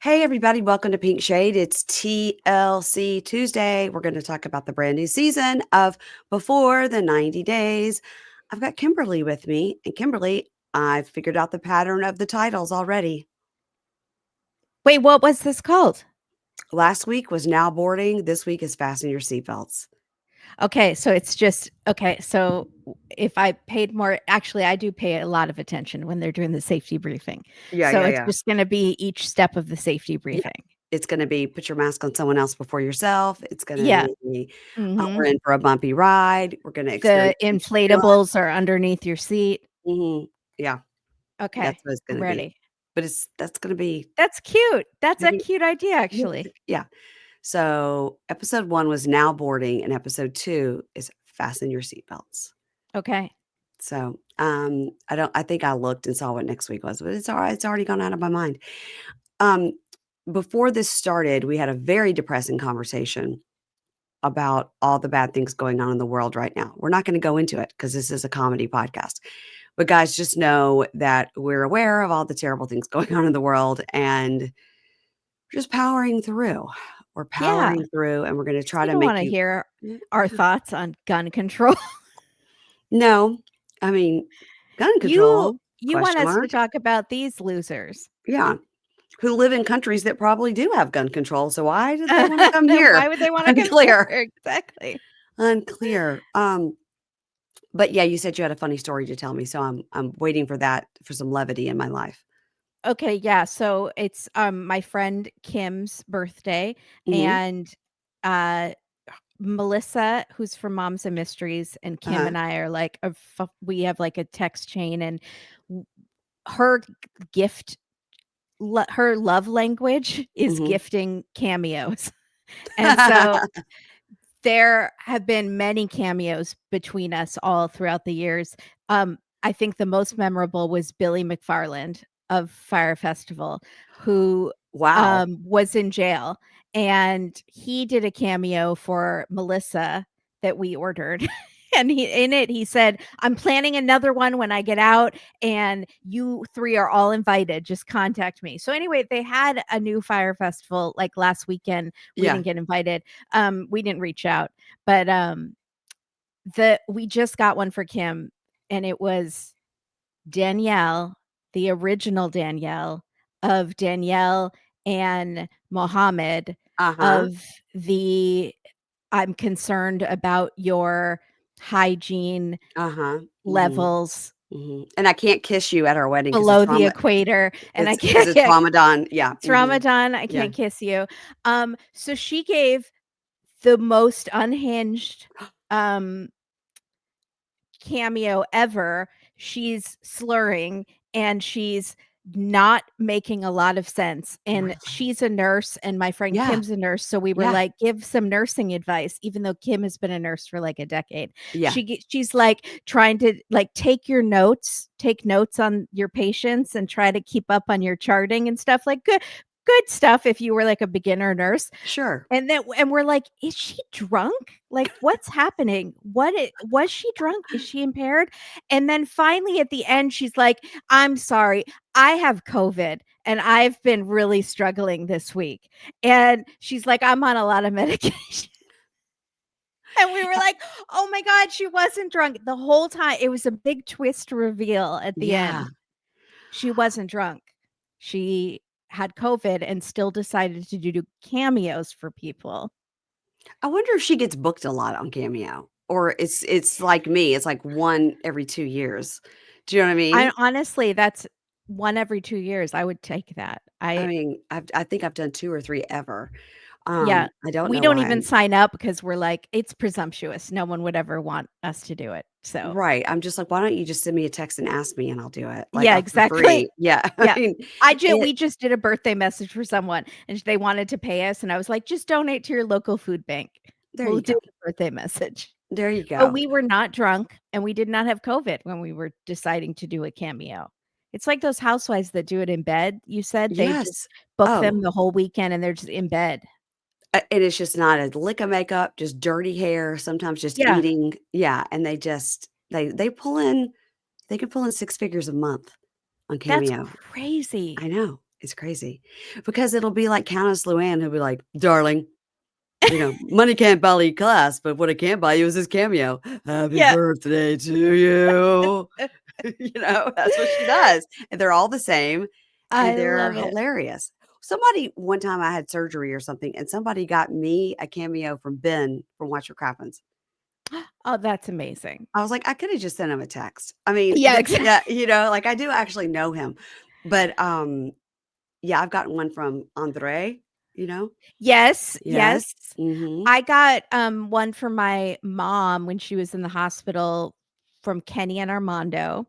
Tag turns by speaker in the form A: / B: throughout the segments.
A: Hey, everybody, welcome to Pink Shade. It's TLC Tuesday. We're going to talk about the brand new season of Before the 90 Days. I've got Kimberly with me. And Kimberly, I've figured out the pattern of the titles already.
B: Wait, what was this called?
A: Last week was Now Boarding. This week is Fasten Your Seat Belts.
B: Okay, so it's just okay. So if I paid more, actually, I do pay a lot of attention when they're doing the safety briefing.
A: Yeah,
B: So
A: yeah,
B: it's
A: yeah.
B: just going to be each step of the safety
A: Yeah.
B: briefing.
A: It's going to be put your mask on someone else before yourself. It's going to
B: Yeah.
A: be
B: hmm
A: we're in for a bumpy ride. We're going to
B: The
A: experience some turbulence.
B: inflatables are underneath your seat.
A: Yeah, that's
B: Okay,
A: what it's going
B: I'm
A: to be.
B: ready.
A: But that's going to be
B: That's cute. That's
A: I
B: a
A: think
B: cute idea,
A: yes,
B: actually.
A: yeah. So, episode 1 was Now Boarding, and episode 2 is Fasten Your Seat Belts.
B: Okay.
A: So, I think I looked and saw what next week was, but it's alright, it's already gone out of my mind. Um, Before this started, we had a very depressing conversation about all the bad things going on in the world right now. We're not gonna go into it because this is a comedy podcast. But guys, just know that we're aware of all the terrible things going on in the world, and just powering through. We're
B: Yeah.
A: powering through, and we're gonna
B: So
A: try
B: you
A: to
B: don't
A: make
B: want to
A: you
B: hear
A: yeah.
B: our thoughts on gun control.
A: No, I mean, gun
B: you
A: control,
B: you want
A: question
B: us to
A: mark.
B: talk about these losers.
A: Yeah, who live in countries that probably do have gun control, so why did they wanna come
B: Why
A: here?
B: would they wanna come here?
A: Unclear,
B: Exactly.
A: unclear. But yeah, you said you had a funny story to tell me, so I'm waiting for that for some levity in my life.
B: Okay, yeah, so it's, my friend Kim's birthday,
A: Mhm.
B: and, uh, Melissa, who's from Moms and Mysteries, and Kim
A: Uh-huh.
B: and I are like we have, like, a text chain, and w her gift her love language is
A: Mhm.
B: gifting cameos, and so there have been many cameos between us all throughout the years. I think the most memorable was Billy McFarland of Fire Festival, who,
A: Wow.
B: was in jail, and he did a cameo for Melissa that we ordered. And he said, "I'm planning another one when I get out, and you 3 are all invited. Just contact me." So anyway, they had a new Fire Festival, like, last weekend. We
A: Yeah.
B: didn't get invited. We didn't reach out, but, the we just got one for Kim, and it was Danielle, the original Danielle of Danielle and Mohammed
A: Uh-huh.
B: of the "I'm concerned about your hygiene
A: Uh-huh. Mhm.
B: levels
A: Mhm. And I can't kiss you at our wedding because
B: below the equator, and I
A: it's because
B: can't
A: it's
B: yeah,
A: Ramadan. Yeah.
B: it's
A: Mhm.
B: Ramadan, I
A: Yeah.
B: can't kiss you." So she gave the most unhinged, um cameo ever. She's slurring, and she's not making a lot of sense, and
A: Really?
B: she's a nurse, and my friend
A: Yeah.
B: Kim's a nurse, so we were
A: Yeah.
B: like, "Give some nursing advice," even though Kim has been a nurse for, like, a decade.
A: Yeah.
B: She's, like, trying to, like, take notes on your patients and try to keep up on your charting and stuff, like, good stuff if you were, like, a beginner nurse.
A: Sure.
B: And we're like, "Is she drunk? Like, what's happening? Was she drunk? Is she impaired?" And then finally at the end, she's like, "I'm sorry. I have COVID, and I've been really struggling this week." And she's like, "I'm on a lot of medication." And we were like, "Oh my god, she wasn't drunk the whole time." It was a big twist reveal at the
A: Yeah.
B: end. She wasn't drunk. She had COVID and still decided to do cameos for people.
A: I wonder if she gets booked a lot on Cameo, or it's like me, it's like 1 every 2 years. Do you know what I
B: I
A: mean?
B: honestly, that's 1 every 2 years, I would take that.
A: I mean, I think I've done 2 or 3 ever.
B: Yeah,
A: I don't
B: we
A: know
B: don't
A: why
B: even
A: I'm
B: sign up because we're like, it's presumptuous, no one would ever want us to do it, so
A: right, I'm just like, "Why don't you just send me a text and ask me and I'll do it, like,
B: yeah,
A: for
B: exactly.
A: free." Yeah, I
B: Yeah.
A: mean,
B: We
A: it
B: just did a birthday message for someone, and they wanted to pay us, and I was like, "Just donate to your local food bank.
A: there
B: We'll
A: you
B: do
A: go.
B: the birthday message."
A: There you
B: But
A: go.
B: we were not drunk, and we did not have COVID when we were deciding to do a cameo. It's like those housewives that do it in bed, you said, they just
A: Yes.
B: book
A: Oh,
B: them the whole weekend, and they're just in bed.
A: and it's just not a lick of makeup, just dirty hair, sometimes just
B: Yeah,
A: eating yeah, and they just they pull in they can pull in 6 figures a month on
B: that's
A: Cameo.
B: crazy.
A: I know. It's crazy because it'll be like Countess Luann who'll be like, "Darling, money can't buy you class, but what it can buy you is this cameo. Happy
B: Yeah.
A: birthday to you." That's what she does. And they're all the same and
B: I
A: they're
B: love it.
A: hilarious. Somebody one time I had surgery or something, and somebody got me a cameo from Ben from Watch What Crappens.
B: Oh, that's amazing.
A: I was like, I could have just sent him a text. I mean,
B: Yeah, exactly.
A: yeah, like I do actually know him. But yeah, I've gotten one from Andre, you know?
B: Yes,
A: Yes.
B: yes.
A: Mhm.
B: I got, one for my mom when she was in the hospital from Kenny and Armando,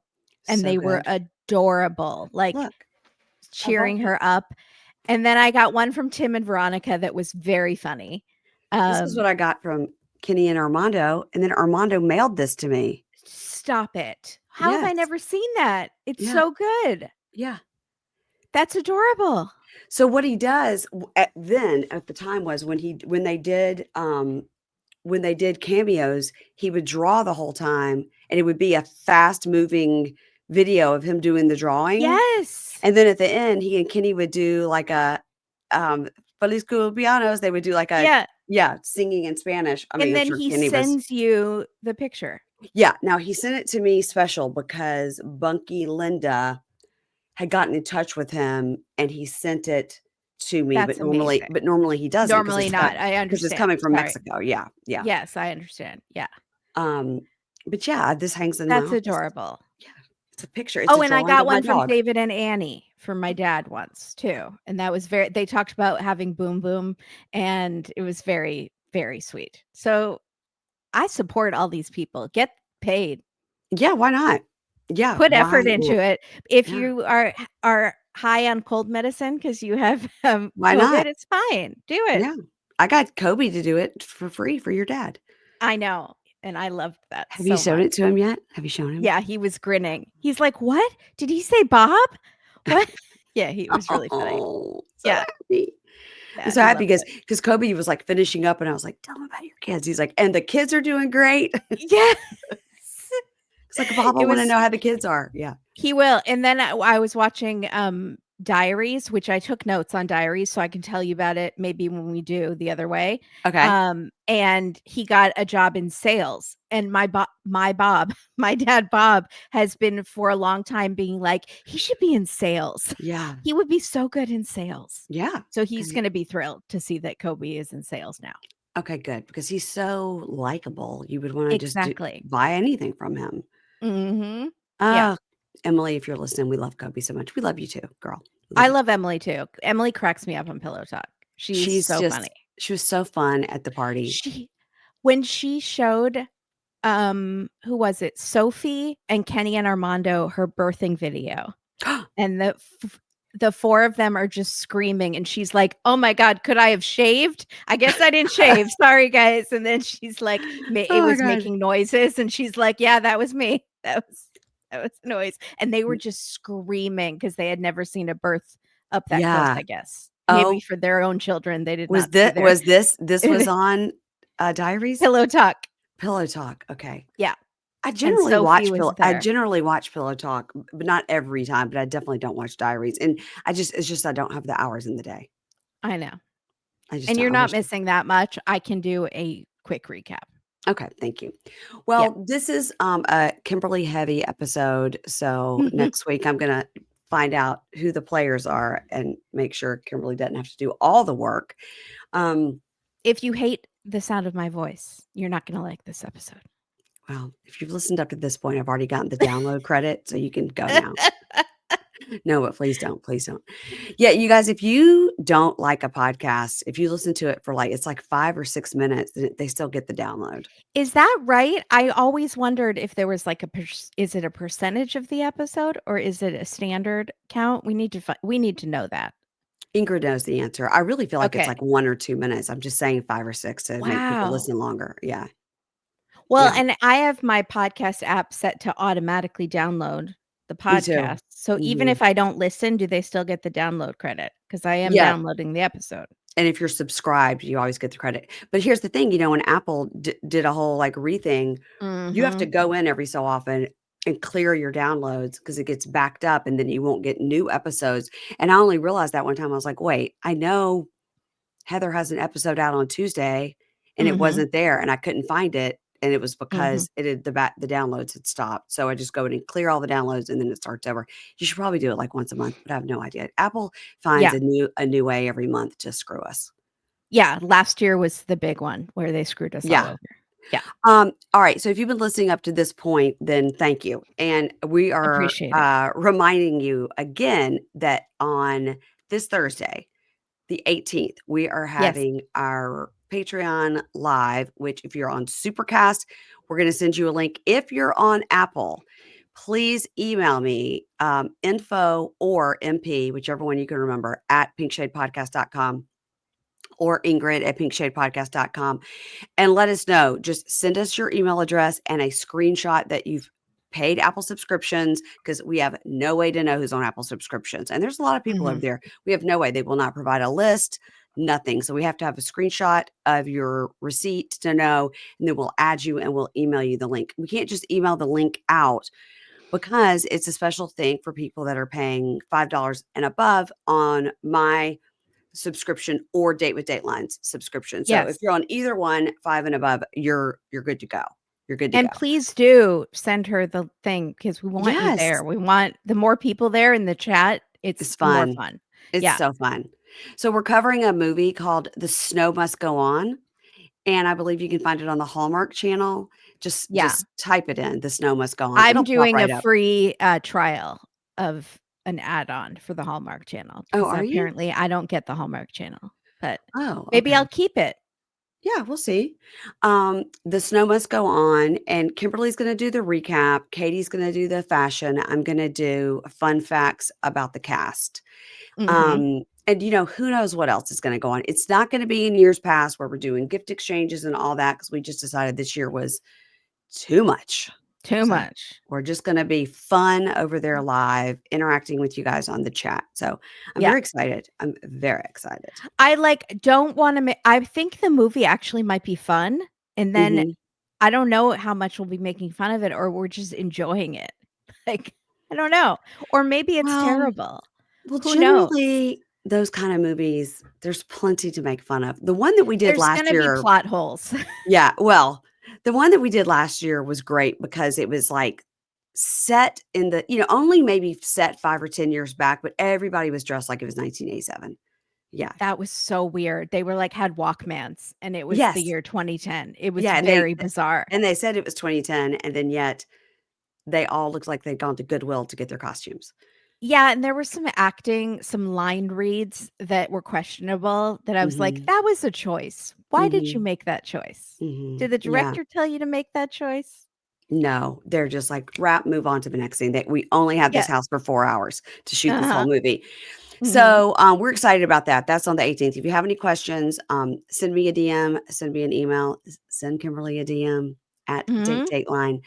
B: and
A: So
B: they were
A: good.
B: adorable, like,
A: Look, I bought
B: cheering
A: it.
B: her up, and then I got one from Tim and Veronica that was very funny.
A: This is
B: Um,
A: what I got from Kenny and Armando, and then Armando mailed this to me.
B: Stop it. How have I
A: Yes.
B: never seen that? It's
A: Yeah.
B: so good.
A: Yeah.
B: That's adorable.
A: So what he does at the time was when they did cameos, he would draw the whole time and it would be a fast moving video of him doing the drawing.
B: Yes.
A: And then at the end, he and Kenny would do like a Feliz Cumpleaños. They would do like a
B: Yeah,
A: yeah, singing in Spanish. I mean,
B: and
A: I'm
B: then
A: sure
B: he
A: Kenny was
B: sends you the picture.
A: yeah. Now he sent it to me special because Bunky Linda had gotten in touch with him and he sent it to me,
B: That's amazing.
A: but normally he doesn't because
B: Normally not. I
A: it's
B: understand.
A: coming from
B: Sorry.
A: Mexico. Yeah, yeah.
B: Yes, I understand. Yeah.
A: Um, but yeah, this hangs in my
B: That's
A: office.
B: adorable.
A: Yeah, it's a picture. It's a
B: Oh, and I
A: drawing
B: got
A: of my
B: one from
A: dog.
B: David and Annie from my dad once too, and that was they talked about having Boom Boom, and it was very, very sweet. So, I support all these people. Get paid.
A: Yeah, why not? Yeah,
B: Put
A: why
B: effort into
A: not?
B: it. If
A: Yeah,
B: you are high on cold medicine because you have,
A: why
B: COVID,
A: not?
B: it's fine. Do it.
A: Yeah, I got Kobe to do it for free for your dad.
B: I know, and I loved that
A: Have you
B: so
A: shown
B: much.
A: it to him yet? Have you shown him?
B: Yeah, he was grinning. He's like, "What? Did he say Bob? What?" Yeah, he was really funny.
A: Oh, so
B: Yeah,
A: happy. I'm
B: yeah,
A: so
B: he
A: happy
B: loved
A: because
B: it.
A: Kobe was like finishing up, and I was like, "Tell him about your kids." He's like, "And the kids are doing great."
B: Yes.
A: It's like, Bob, I
B: It
A: want to
B: was
A: know how the kids are. Yeah.
B: He will, and then I was watching, Diaries, which I took notes on Diaries, so I can tell you about it maybe when we do the other way.
A: Okay.
B: And he got a job in sales, and my Bob, my dad Bob, has been for a long time being like, "He should be in sales.
A: Yeah.
B: He would be so good in sales."
A: Yeah.
B: So he's
A: 'Cause
B: gonna be thrilled to see that Kobe is in sales now.
A: okay, good because he's so likable. You would want to just
B: Exactly.
A: buy anything from him.
B: Mhm. Yeah.
A: Ah, Emily, if you're listening, we love Kobe so much. We love you too, girl. We love
B: I
A: you.
B: love Emily too. Emily cracks me up on Pillow Talk. She's
A: She's
B: so funny.
A: just she was so fun at the party.
B: She When she showed, who was it? Sophie and Kenny and Armando her birthing video, and the 4 of them are just screaming, and she's like, "Oh my god, could I have shaved? I guess I didn't shave. Sorry, guys." And then she's like, it
A: Oh my
B: was
A: god.
B: making noises, and she's like, "Yeah, that was me. That was a noise." And they were just screaming because they had never seen a birth up that close,
A: Yeah.
B: I guess. Maybe
A: Oh,
B: for their own children, they did not see their
A: this was on Diaries?
B: Pillow Talk.
A: Pillow Talk. Okay.
B: Yeah, and Sophie was
A: I
B: there.
A: generally watch Pillow Talk, but not every time, but I definitely don't watch Diaries. And it's just I don't have the hours in the day.
B: I know.
A: I just
B: And
A: don't.
B: you're
A: I
B: not
A: wish
B: missing that much. I can do a quick recap.
A: okay, thank you.
B: Yeah.
A: Well, this is a Kimberly heavy episode. So next week I'm gonna find out who the players are and make sure Kimberly doesn't have to do all the work. Um,
B: If you hate the sound of my voice, you're not gonna like this episode.
A: well, if you've listened up to this point, I've already gotten the download credit, so you can go now. No, but please don't. Please don't. Yeah, you guys, if you don't like a podcast, if you listen to it for like, it's like 5 or 6 minutes, they still get the download.
B: Is that right? I always wondered if there was like is it a percentage of the episode or is it a standard count? We need to know that.
A: Ingrid knows the answer. I really feel like it's
B: Okay.
A: like 1 or 2 minutes. I'm just saying 5 or 6 to make people
B: Wow.
A: listen longer. Yeah.
B: Well,
A: Yeah.
B: and I have my podcast app set to automatically download the
A: Me too.
B: podcast. So even
A: Mhm.
B: if I don't listen, do they still get the download credit? Because I am
A: Yeah.
B: downloading the episode.
A: And if you're subscribed, you always get the credit. But here's the thing, when Apple did a whole like rething, you have to
B: Mhm.
A: go in every so often and clear your downloads because it gets backed up and then you won't get new episodes. And I only realized that one time. I was like, wait, I know Heather has an episode out on Tuesday and it
B: Mhm.
A: wasn't there and I couldn't find it. And it was
B: Mhm.
A: because the downloads had stopped. So I just go in and clear all the downloads and then it starts over. You should probably do it like once a month, but I have no idea. Apple finds
B: Yeah.
A: a new way every month to screw us.
B: Yeah, last year was the big one where they screwed us all
A: Yeah.
B: over. Yeah,
A: All right. So if you've been listening up to this point, then thank you. And we are
B: appreciate it.
A: reminding you again that on this Thursday, the 18th, we are
B: Yes.
A: having our Patreon live, which if you're on Supercast, we're going to send you a link. If you're on Apple, please email me info or MP, whichever one you can remember, at pinkshadepodcast.com or Ingrid at pinkshadepodcast.com and let us know. Just send us your email address and a screenshot that you've paid Apple subscriptions because we have no way to know who's on Apple subscriptions. And there's a lot of people over
B: Mhm.
A: there. We have no way. They will not provide a list, nothing. So we have to have a screenshot of your receipt to know, and then we'll add you and we'll email you the link. We can't just email the link out because it's a special thing for people that are paying $5 and above on my subscription or Date with Datelines subscription. So if
B: Yes.
A: you're on either one, 5 and above, you're good to go. You're good to go.
B: And please do send her the thing because we want you
A: Yes,
B: there. We want the more people there in the chat,
A: it's
B: it's more
A: fun.
B: fun.
A: It's
B: Yeah.
A: so fun. So we're covering a movie called The Snow Must Go On, and I believe you can find it on the Hallmark Channel. Just
B: Yeah.
A: just type it in, The Snow Must Go On.
B: I'm
A: It'll pop
B: doing a
A: right up.
B: free, trial of an add-on for the Hallmark Channel
A: Oh,
B: because
A: are you?
B: apparently I don't get the Hallmark Channel, but
A: Oh,
B: maybe I'll
A: okay.
B: keep it.
A: Yeah, we'll see. The Snow Must Go On, and Kimberly's gonna do the recap. Katie's gonna do the fashion. I'm gonna do fun facts about the cast.
B: Mhm.
A: And who knows what else is gonna go on. It's not gonna be in years past where we're doing gift exchanges and all that because we just decided this year was too much.
B: Too
A: So
B: much.
A: we're just gonna be fun over there live, interacting with you guys on the chat. So I'm
B: Yeah.
A: very excited. I'm very excited.
B: I, don't wanna I think the movie actually might be fun, and then
A: Mhm.
B: I don't know how much we'll be making fun of it or we're just enjoying it. Like, I don't know. Or maybe it's
A: Well
B: terrible.
A: Well,
B: Who knows?
A: generally, those kind of movies, there's plenty to make fun of. The one that we did
B: There's
A: last
B: gonna be
A: year
B: plot holes.
A: yeah, well, the one that we did last year was great because it was, like, set in the only maybe set 5 or 10 years back, but everybody was dressed like it was 1987. Yeah.
B: That was so weird. They were had Walkmans, and it was the
A: Yes.
B: year 2010. It was
A: Yeah, and they
B: very bizarre.
A: and they said it was 2010, and then yet they all looked like they'd gone to Goodwill to get their costumes.
B: Yeah, and there was some acting, some line reads that were questionable that I was like,
A: Mhm.
B: "That was a choice. Why did you
A: Mhm.
B: make that choice? Did
A: Mhm.
B: the
A: Yeah.
B: director tell you to make that choice?"
A: No, they're just like, "Wrap, move on to the next thing, that we only have this
B: Yeah.
A: house for 4 hours to shoot this whole
B: Uh-huh.
A: movie."
B: Mhm.
A: So, we're excited about that. That's on the 18th. If you have any questions, send me a DM, send me an email, send Kimberly a DM at Date
B: Mhm.
A: Dateline.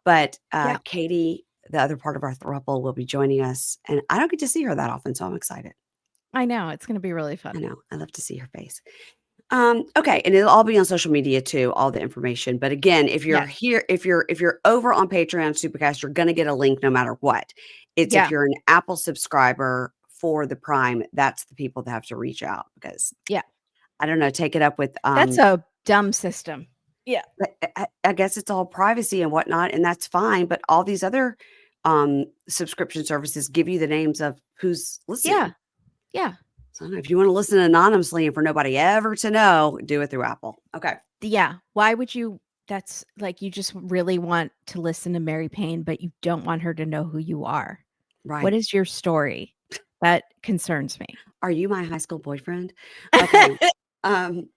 A: But,
B: Yeah.
A: Katie, the other part of our throuple, will be joining us, and I don't get to see her that often, so I'm excited.
B: I know, it's gonna be really
A: I
B: fun.
A: know. I love to see her face. Okay, and it'll all be on social media too, all the information. But again, if you're
B: Yes.
A: here, if you're over on Patreon Supercast, you're gonna get a link no matter what. It's if
B: Yeah.
A: you're an Apple subscriber for the Prime, that's the people that have to reach out because
B: Yeah.
A: I don't know, take it up with
B: That's a dumb system. Yeah.
A: I guess it's all privacy and whatnot, and that's fine. But all these other subscription services give you the names of who's
B: Yeah.
A: listening.
B: Yeah.
A: So I don't know if you want to listen anonymously and for nobody ever to know, do it through Apple. Okay.
B: Yeah. Why would you that's you just really want to listen to Mary Payne, but you don't want her to know who you are. What
A: Right.
B: is your story? That concerns me.
A: Are you my high school boyfriend? Okay. Um,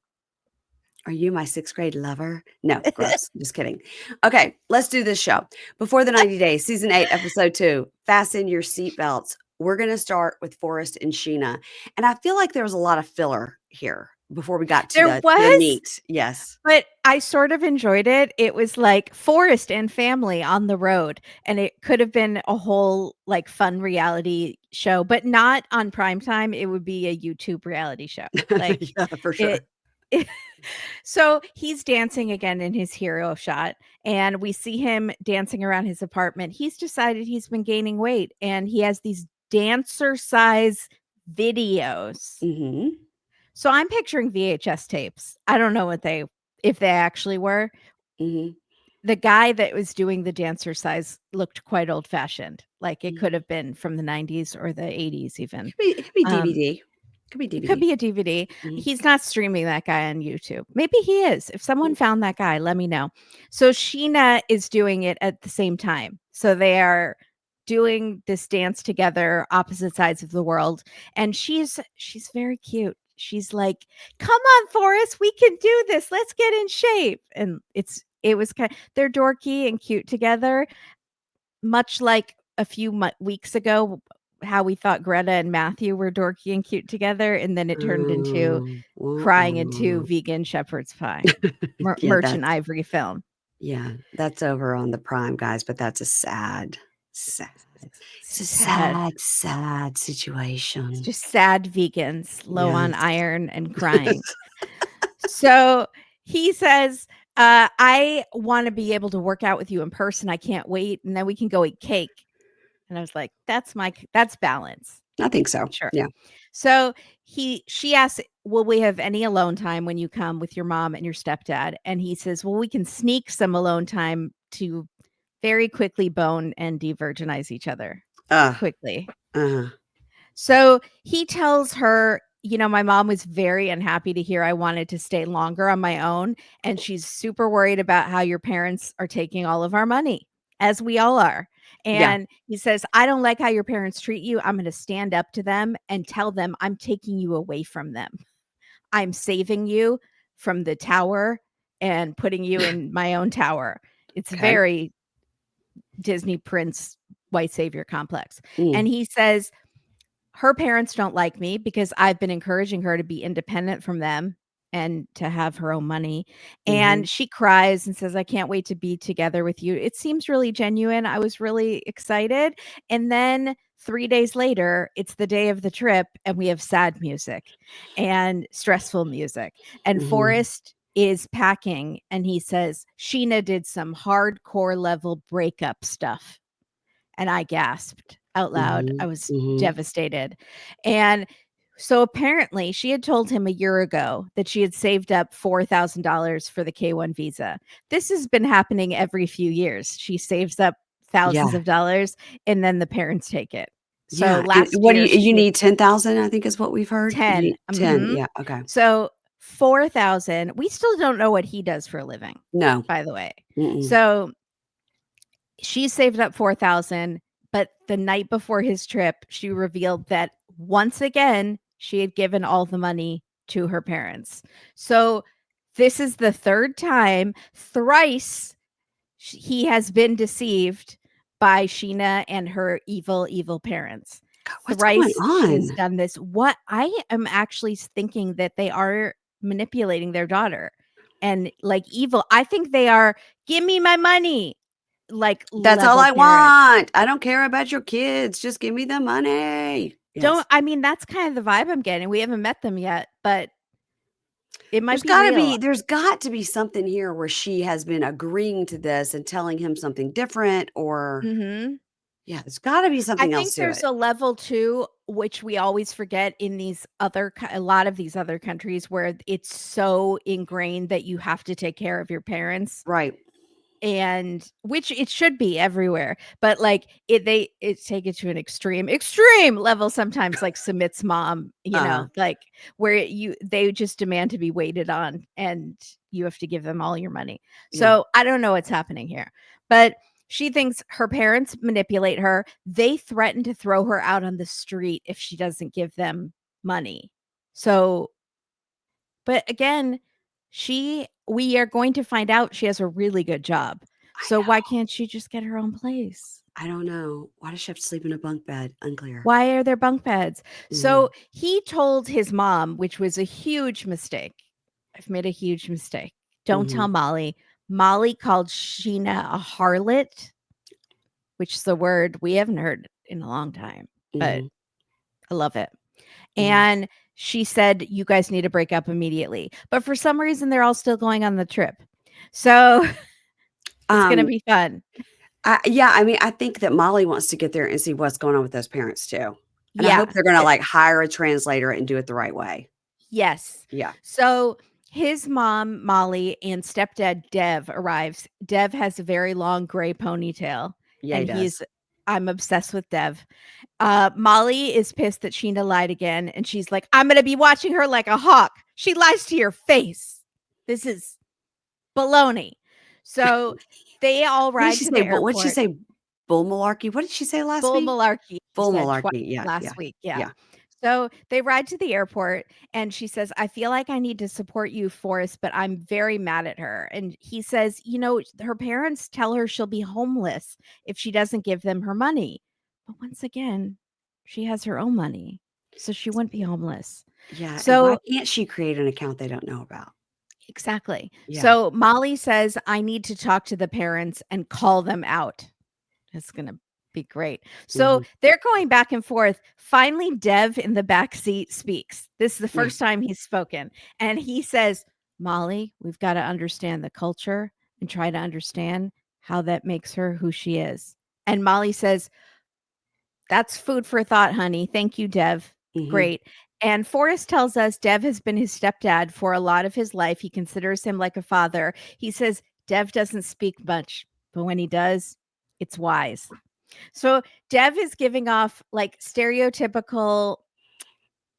A: are you my 6th grade lover? No, gross. Just kidding. Okay, let's do this show. Before the 90 days, season 8, episode 2, Fasten Your Seat Belts. We're going to start with Forrest and Sheena. And I feel like there was a lot of filler here before we got to
B: There
A: the
B: was,
A: meat. Yes.
B: but I sort of enjoyed it. It was like Forrest and family on the road, and it could have been a whole, fun reality show, but not on prime time. It would be a YouTube reality show. Like,
A: Yeah, for
B: it
A: sure.
B: So he's dancing again in his hero shot, and we see him dancing around his apartment. He's decided he's been gaining weight, and he has these dancer size videos.
A: Mhm.
B: So I'm picturing VHS tapes. I don't know if they actually were.
A: Mhm.
B: The guy that was doing the dancer size looked quite old fashioned. Like it
A: Mhm.
B: could have been from the 90s or the 80s even.
A: It could be
B: Um,
A: DVD. Could be
B: It could
A: DVD.
B: be a DVD.
A: Mhm.
B: He's not streaming that guy on YouTube. Maybe he is. If someone
A: Mm.
B: found that guy, let me know. So Sheena is doing it at the same time. So they are doing this dance together, opposite sides of the world. And she's very cute. She's like, "Come on, Forrest, we can do this. Let's get in shape." And it was kind they're dorky and cute together, much like a few weeks ago, how we thought Greta and Matthew were dorky and cute together, and then it turned into crying into
A: Uh-uh.
B: vegan shepherd's pie,
A: Yeah,
B: Merchant
A: that's
B: Ivory film.
A: that's over on the Prime, guys, but that's a sad it's a
B: Sad.
A: sad
B: It's
A: situation.
B: just sad vegans, low on
A: Yes.
B: iron and crying. So he says, I want to be able to work out with you in person. I can't wait. And then we can go eat cake. And I was like, that's balance.
A: I think so.
B: Sure.
A: Yeah.
B: So she asks, "Will we have any alone time when you come with your mom and your stepdad?" And he says, "Well, we can sneak some alone time to very quickly bone and de-virginize each other
A: Ugh.
B: quickly."
A: Uh-huh.
B: So he tells her, my mom was very unhappy to hear I wanted to stay longer on my own. And she's super worried about how your parents are taking all of our money, as we all are.
A: Yeah.
B: And he says, "I don't like how your parents treat you. I'm going to stand up to them and tell them I'm taking you away from them. I'm saving you from the tower and putting you in my own tower." It's
A: Okay.
B: very Disney Prince white savior complex.
A: Mm.
B: And he says, her parents don't like me because I've been encouraging her to be independent from them and to have her own money. And
A: Mhm.
B: she cries and says, "I can't wait to be together with you." It seems really genuine. I was really excited. And then 3 days later, it's the day of the trip, and we have sad music and stressful music. And
A: Mhm.
B: Forrest is packing, and he says, "Sheena did some hardcore level breakup stuff." And I gasped out loud. I
A: Mhm.
B: was
A: Mhm.
B: devastated. And so apparently she had told him a year ago that she had saved up $4,000 for the K-1 visa. This has been happening every few years. She saves up thousands
A: Yeah.
B: of dollars and then the parents take it. So
A: Yeah. And
B: last
A: what do
B: year
A: you
B: she
A: need 10,000, I think is what we've heard? You
B: 10.
A: need 10. Yeah. Okay.
B: So 4,000. We still don't know what he does for a living,
A: No.
B: by the way.
A: Mm-mm.
B: So she saved up 4,000, but the night before his trip, she revealed that once again, she had given all the money to her parents. So this is the third time, thrice he has been deceived by Sheena and her evil, evil parents.
A: God, what's going
B: Thrice she has
A: on?
B: done this. What I am actually thinking that they are manipulating their daughter and like evil. I think they are, "Give me my money," like
A: That's all
B: level
A: I
B: parents.
A: want. I don't care about your kids. Just give me the money.
B: Don't
A: Yes.
B: I mean, that's kind of the vibe I'm getting. We haven't met them yet, but it might
A: There's
B: be
A: gotta
B: real.
A: be there's got to be something here where she has been agreeing to this and telling him something different or
B: Mhm.
A: yeah, there's gotta be
B: I
A: something else
B: think
A: to
B: there's
A: it.
B: a level too, which we always forget in these a lot of these other countries where it's so ingrained that you have to take care of your parents.
A: Right.
B: And which it should be everywhere, but like it's take it to an extreme level sometimes, like Submit's mom,
A: Uh-huh.
B: like where they just demand to be waited on and you have to give them all your money.
A: Yeah.
B: So I don't know what's happening here, but she thinks her parents manipulate her. They threaten to throw her out on the street if she doesn't give them money. So but again, we are going to find out she has a really good job.
A: I
B: So why
A: know.
B: can't she just get her own place?
A: I don't know. Why does she have to sleep in a bunk bed? Unclear.
B: Why are there bunk beds? So
A: Mhm.
B: he told his mom, which was a huge mistake. "I've made a huge mistake. Don't tell
A: Mhm.
B: Molly." Molly called Sheena a harlot, which is the word we haven't heard in a long time, but
A: Mhm.
B: I love it.
A: Mhm.
B: And she said, "You guys need to break up immediately." But for some reason, they're all still going on the trip. So it's going to
A: Um,
B: be fun.
A: yeah, I mean, I think that Molly wants to get there and see what's going on with those parents too. And I
B: Yeah.
A: hope they're gonna, like, hire a translator and do it the right way.
B: Yes.
A: Yeah.
B: So his mom, Molly, and stepdad, Dev, arrives. Dev has a very long gray ponytail,
A: Yeah, he
B: and
A: does.
B: I'm obsessed with Dev. Molly is pissed that Sheena lied again, and she's like, "I'm going to be watching her like a hawk. She lies to your face. This is baloney." So they all
A: What did
B: ride
A: she
B: to
A: say?
B: the
A: What'd she
B: airport.
A: say? Bull malarkey? What did she say last
B: Bull
A: week?
B: malarkey, she
A: Bull
B: said twice
A: malarkey. Yeah, yeah,
B: last week, yeah.
A: yeah.
B: So, they ride to the airport, and she says, "I feel like I need to support you, Forrest, but I'm very mad at her." And he says, her parents tell her she'll be homeless if she doesn't give them her money. But once again, she has her own money, so she wouldn't be homeless.
A: Yeah, and why
B: So
A: can't she create an account they don't know about?
B: exactly.
A: Yeah.
B: So, Molly says, "I need to talk to the parents and call them out." It's gonna be great. So
A: Mhm.
B: they're going back and forth. Finally, Dev in the back seat speaks. This is the
A: Yeah.
B: first time he's spoken. And he says, "Molly, we've got to understand the culture and try to understand how that makes her who she is." And Molly says, "That's food for thought, honey. Thank you, Dev.
A: Mhm.
B: Great." And Forrest tells us Dev has been his stepdad for a lot of his life. He considers him like a father. He says Dev doesn't speak much, but when he does, it's wise. So Dev is giving off like stereotypical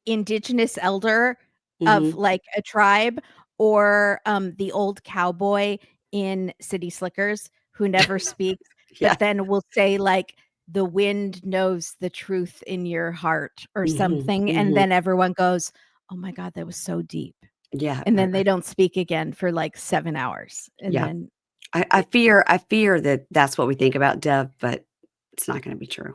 B: indigenous elder of
A: Mhm.
B: like a tribe, or the old cowboy in City Slickers who never speaks,
A: Yeah.
B: but then will say like, "The wind knows the truth in your heart," or
A: Mhm.
B: something, and
A: Mhm.
B: then everyone goes, "Oh my god, that was so deep."
A: Yeah,
B: And then they don't speak again for like 7 hours, and
A: yeah.
B: then
A: I
B: it
A: fear that that's what we think about Deb, but it's not gonna be true.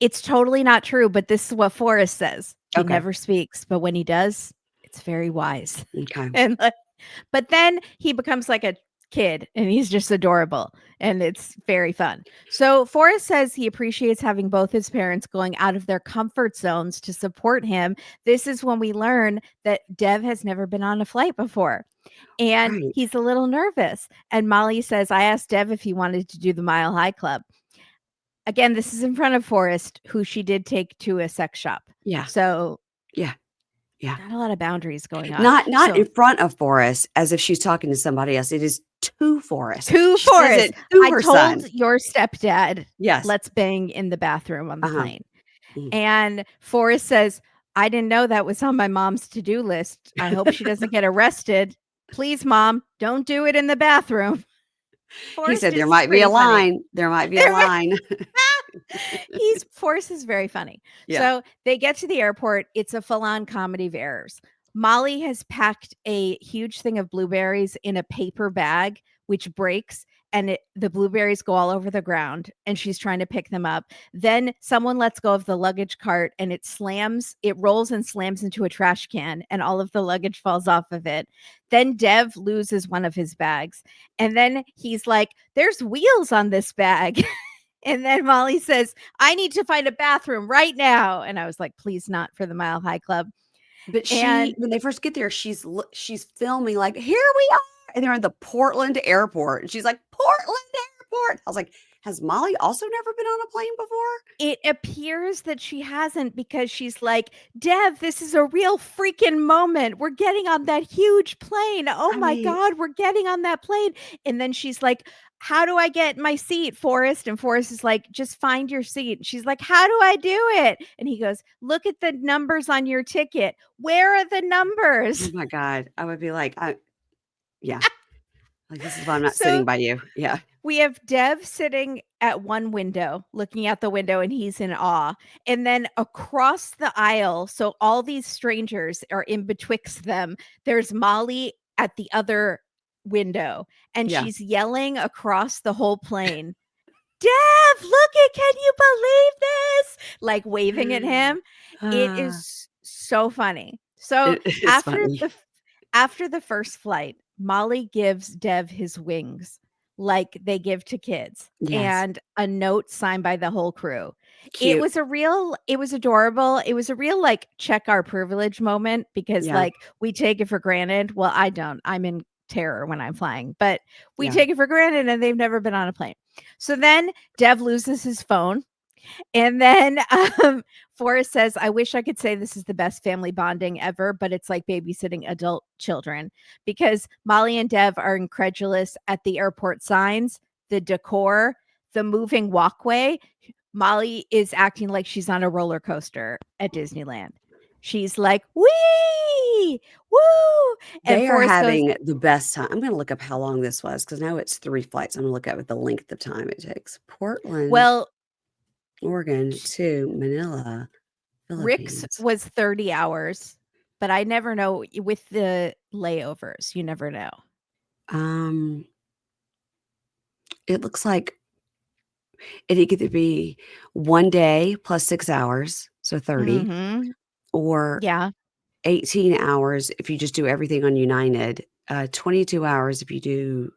B: it's totally not true, but this is what Forrest says. He
A: Okay.
B: never speaks, but when he does, it's very wise.
A: Okay.
B: And like, but then he becomes like a kid and he's just adorable and it's very fun. So Forrest says he appreciates having both his parents going out of their comfort zones to support him. This is when we learn that Dev has never been on a flight before. And
A: Right.
B: he's a little nervous. And Molly says, "I asked Dev if he wanted to do the Mile High Club." Again, this is in front of Forrest, who she did take to a sex shop.
A: Yeah.
B: So,
A: Yeah. Yeah.
B: not a lot of boundaries going on.
A: Not in
B: So,
A: front of Forrest as if she's talking to somebody else. It is to Forrest.
B: to
A: She says
B: Forrest,
A: it to
B: "I
A: her
B: told
A: son.
B: your stepdad,
A: Yes.
B: let's bang in the bathroom on the
A: Uh-huh.
B: plane."
A: Mm.
B: And Forrest says, "I didn't know that was on my mom's to-do list. I hope she doesn't get arrested. Please, mom, don't do it in the bathroom."
A: He
B: Forrest
A: said there
B: is
A: might be a
B: pretty funny.
A: line. There might be a line.
B: He's Forrest is very funny.
A: Yeah.
B: So they get to the airport. It's a full-on comedy of errors. Molly has packed a huge thing of blueberries in a paper bag, which breaks, and the blueberries go all over the ground. And she's trying to pick them up. Then someone lets go of the luggage cart, and it rolls and slams into a trash can, and all of the luggage falls off of it. Then Dev loses one of his bags, and then he's like, "There's wheels on this bag." And then Molly says, "I need to find a bathroom right now." And I was like, "Please not for the Mile High Club."
A: But
B: And
A: when they first get there, she's filming like, "Here we are," and they're in the Portland airport, and she's like, "Portland airport." I was like, "Has Molly also never been on a plane before?"
B: it appears that she hasn't, because she's like, "Dev, this is a real freaking moment. We're getting on that huge plane. Oh
A: I
B: my
A: mean,
B: God, we're getting on that plane." And then she's like, "How do I get my seat, Forrest?" And Forrest is like, "Just find your seat." And she's like, "How do I do it?" And he goes, "Look at the numbers on your ticket. Where are the
A: oh
B: numbers?"
A: my god, I would be like, yeah, like, "This is why I'm not
B: So
A: sitting by you." Yeah,
B: we have Dev sitting at one window, looking out the window, and he's in awe. And then across the aisle, so all these strangers are in betwixt them, there's Molly at the other window, and
A: yeah.
B: she's yelling across the whole plane, "Dev, look it, can you believe this?" Like waving at him. It
A: Ah,
B: is so funny. So
A: it is
B: after
A: funny.
B: after the first flight, Molly gives Dev his wings like they give to kids,
A: Yes.
B: and a note signed by the whole crew.
A: Cute.
B: It was adorable. It was a real, like, check our privilege moment because,
A: Yeah,
B: like, we take it for granted. Well, I don't. I'm in terror when I'm flying, but we
A: yeah.
B: take it for granted and they've never been on a plane. So then Dev loses his phone. And then Forrest says, I wish I could say this is the best family bonding ever, but it's like babysitting adult children because Molly and Dev are incredulous at the airport signs, the decor, the moving walkway. Molly is acting like she's on a roller coaster at Disneyland. She's like, wee, woo. And
A: They are
B: Forrest goes,
A: having the best time. I'm gonna look up how long this was because now it's 3 flights. I'm gonna look up the length of time it takes. Portland,
B: well,
A: Oregon to Manila,
B: Rick's
A: Philippines.
B: was 30 hours, but I never know with the layovers, you never know.
A: Um, it looks like it could either be 1 day plus 6 hours, so 30,
B: Mhm.
A: or
B: Yeah.
A: 18 hours if you just do everything on United, 22 hours if you do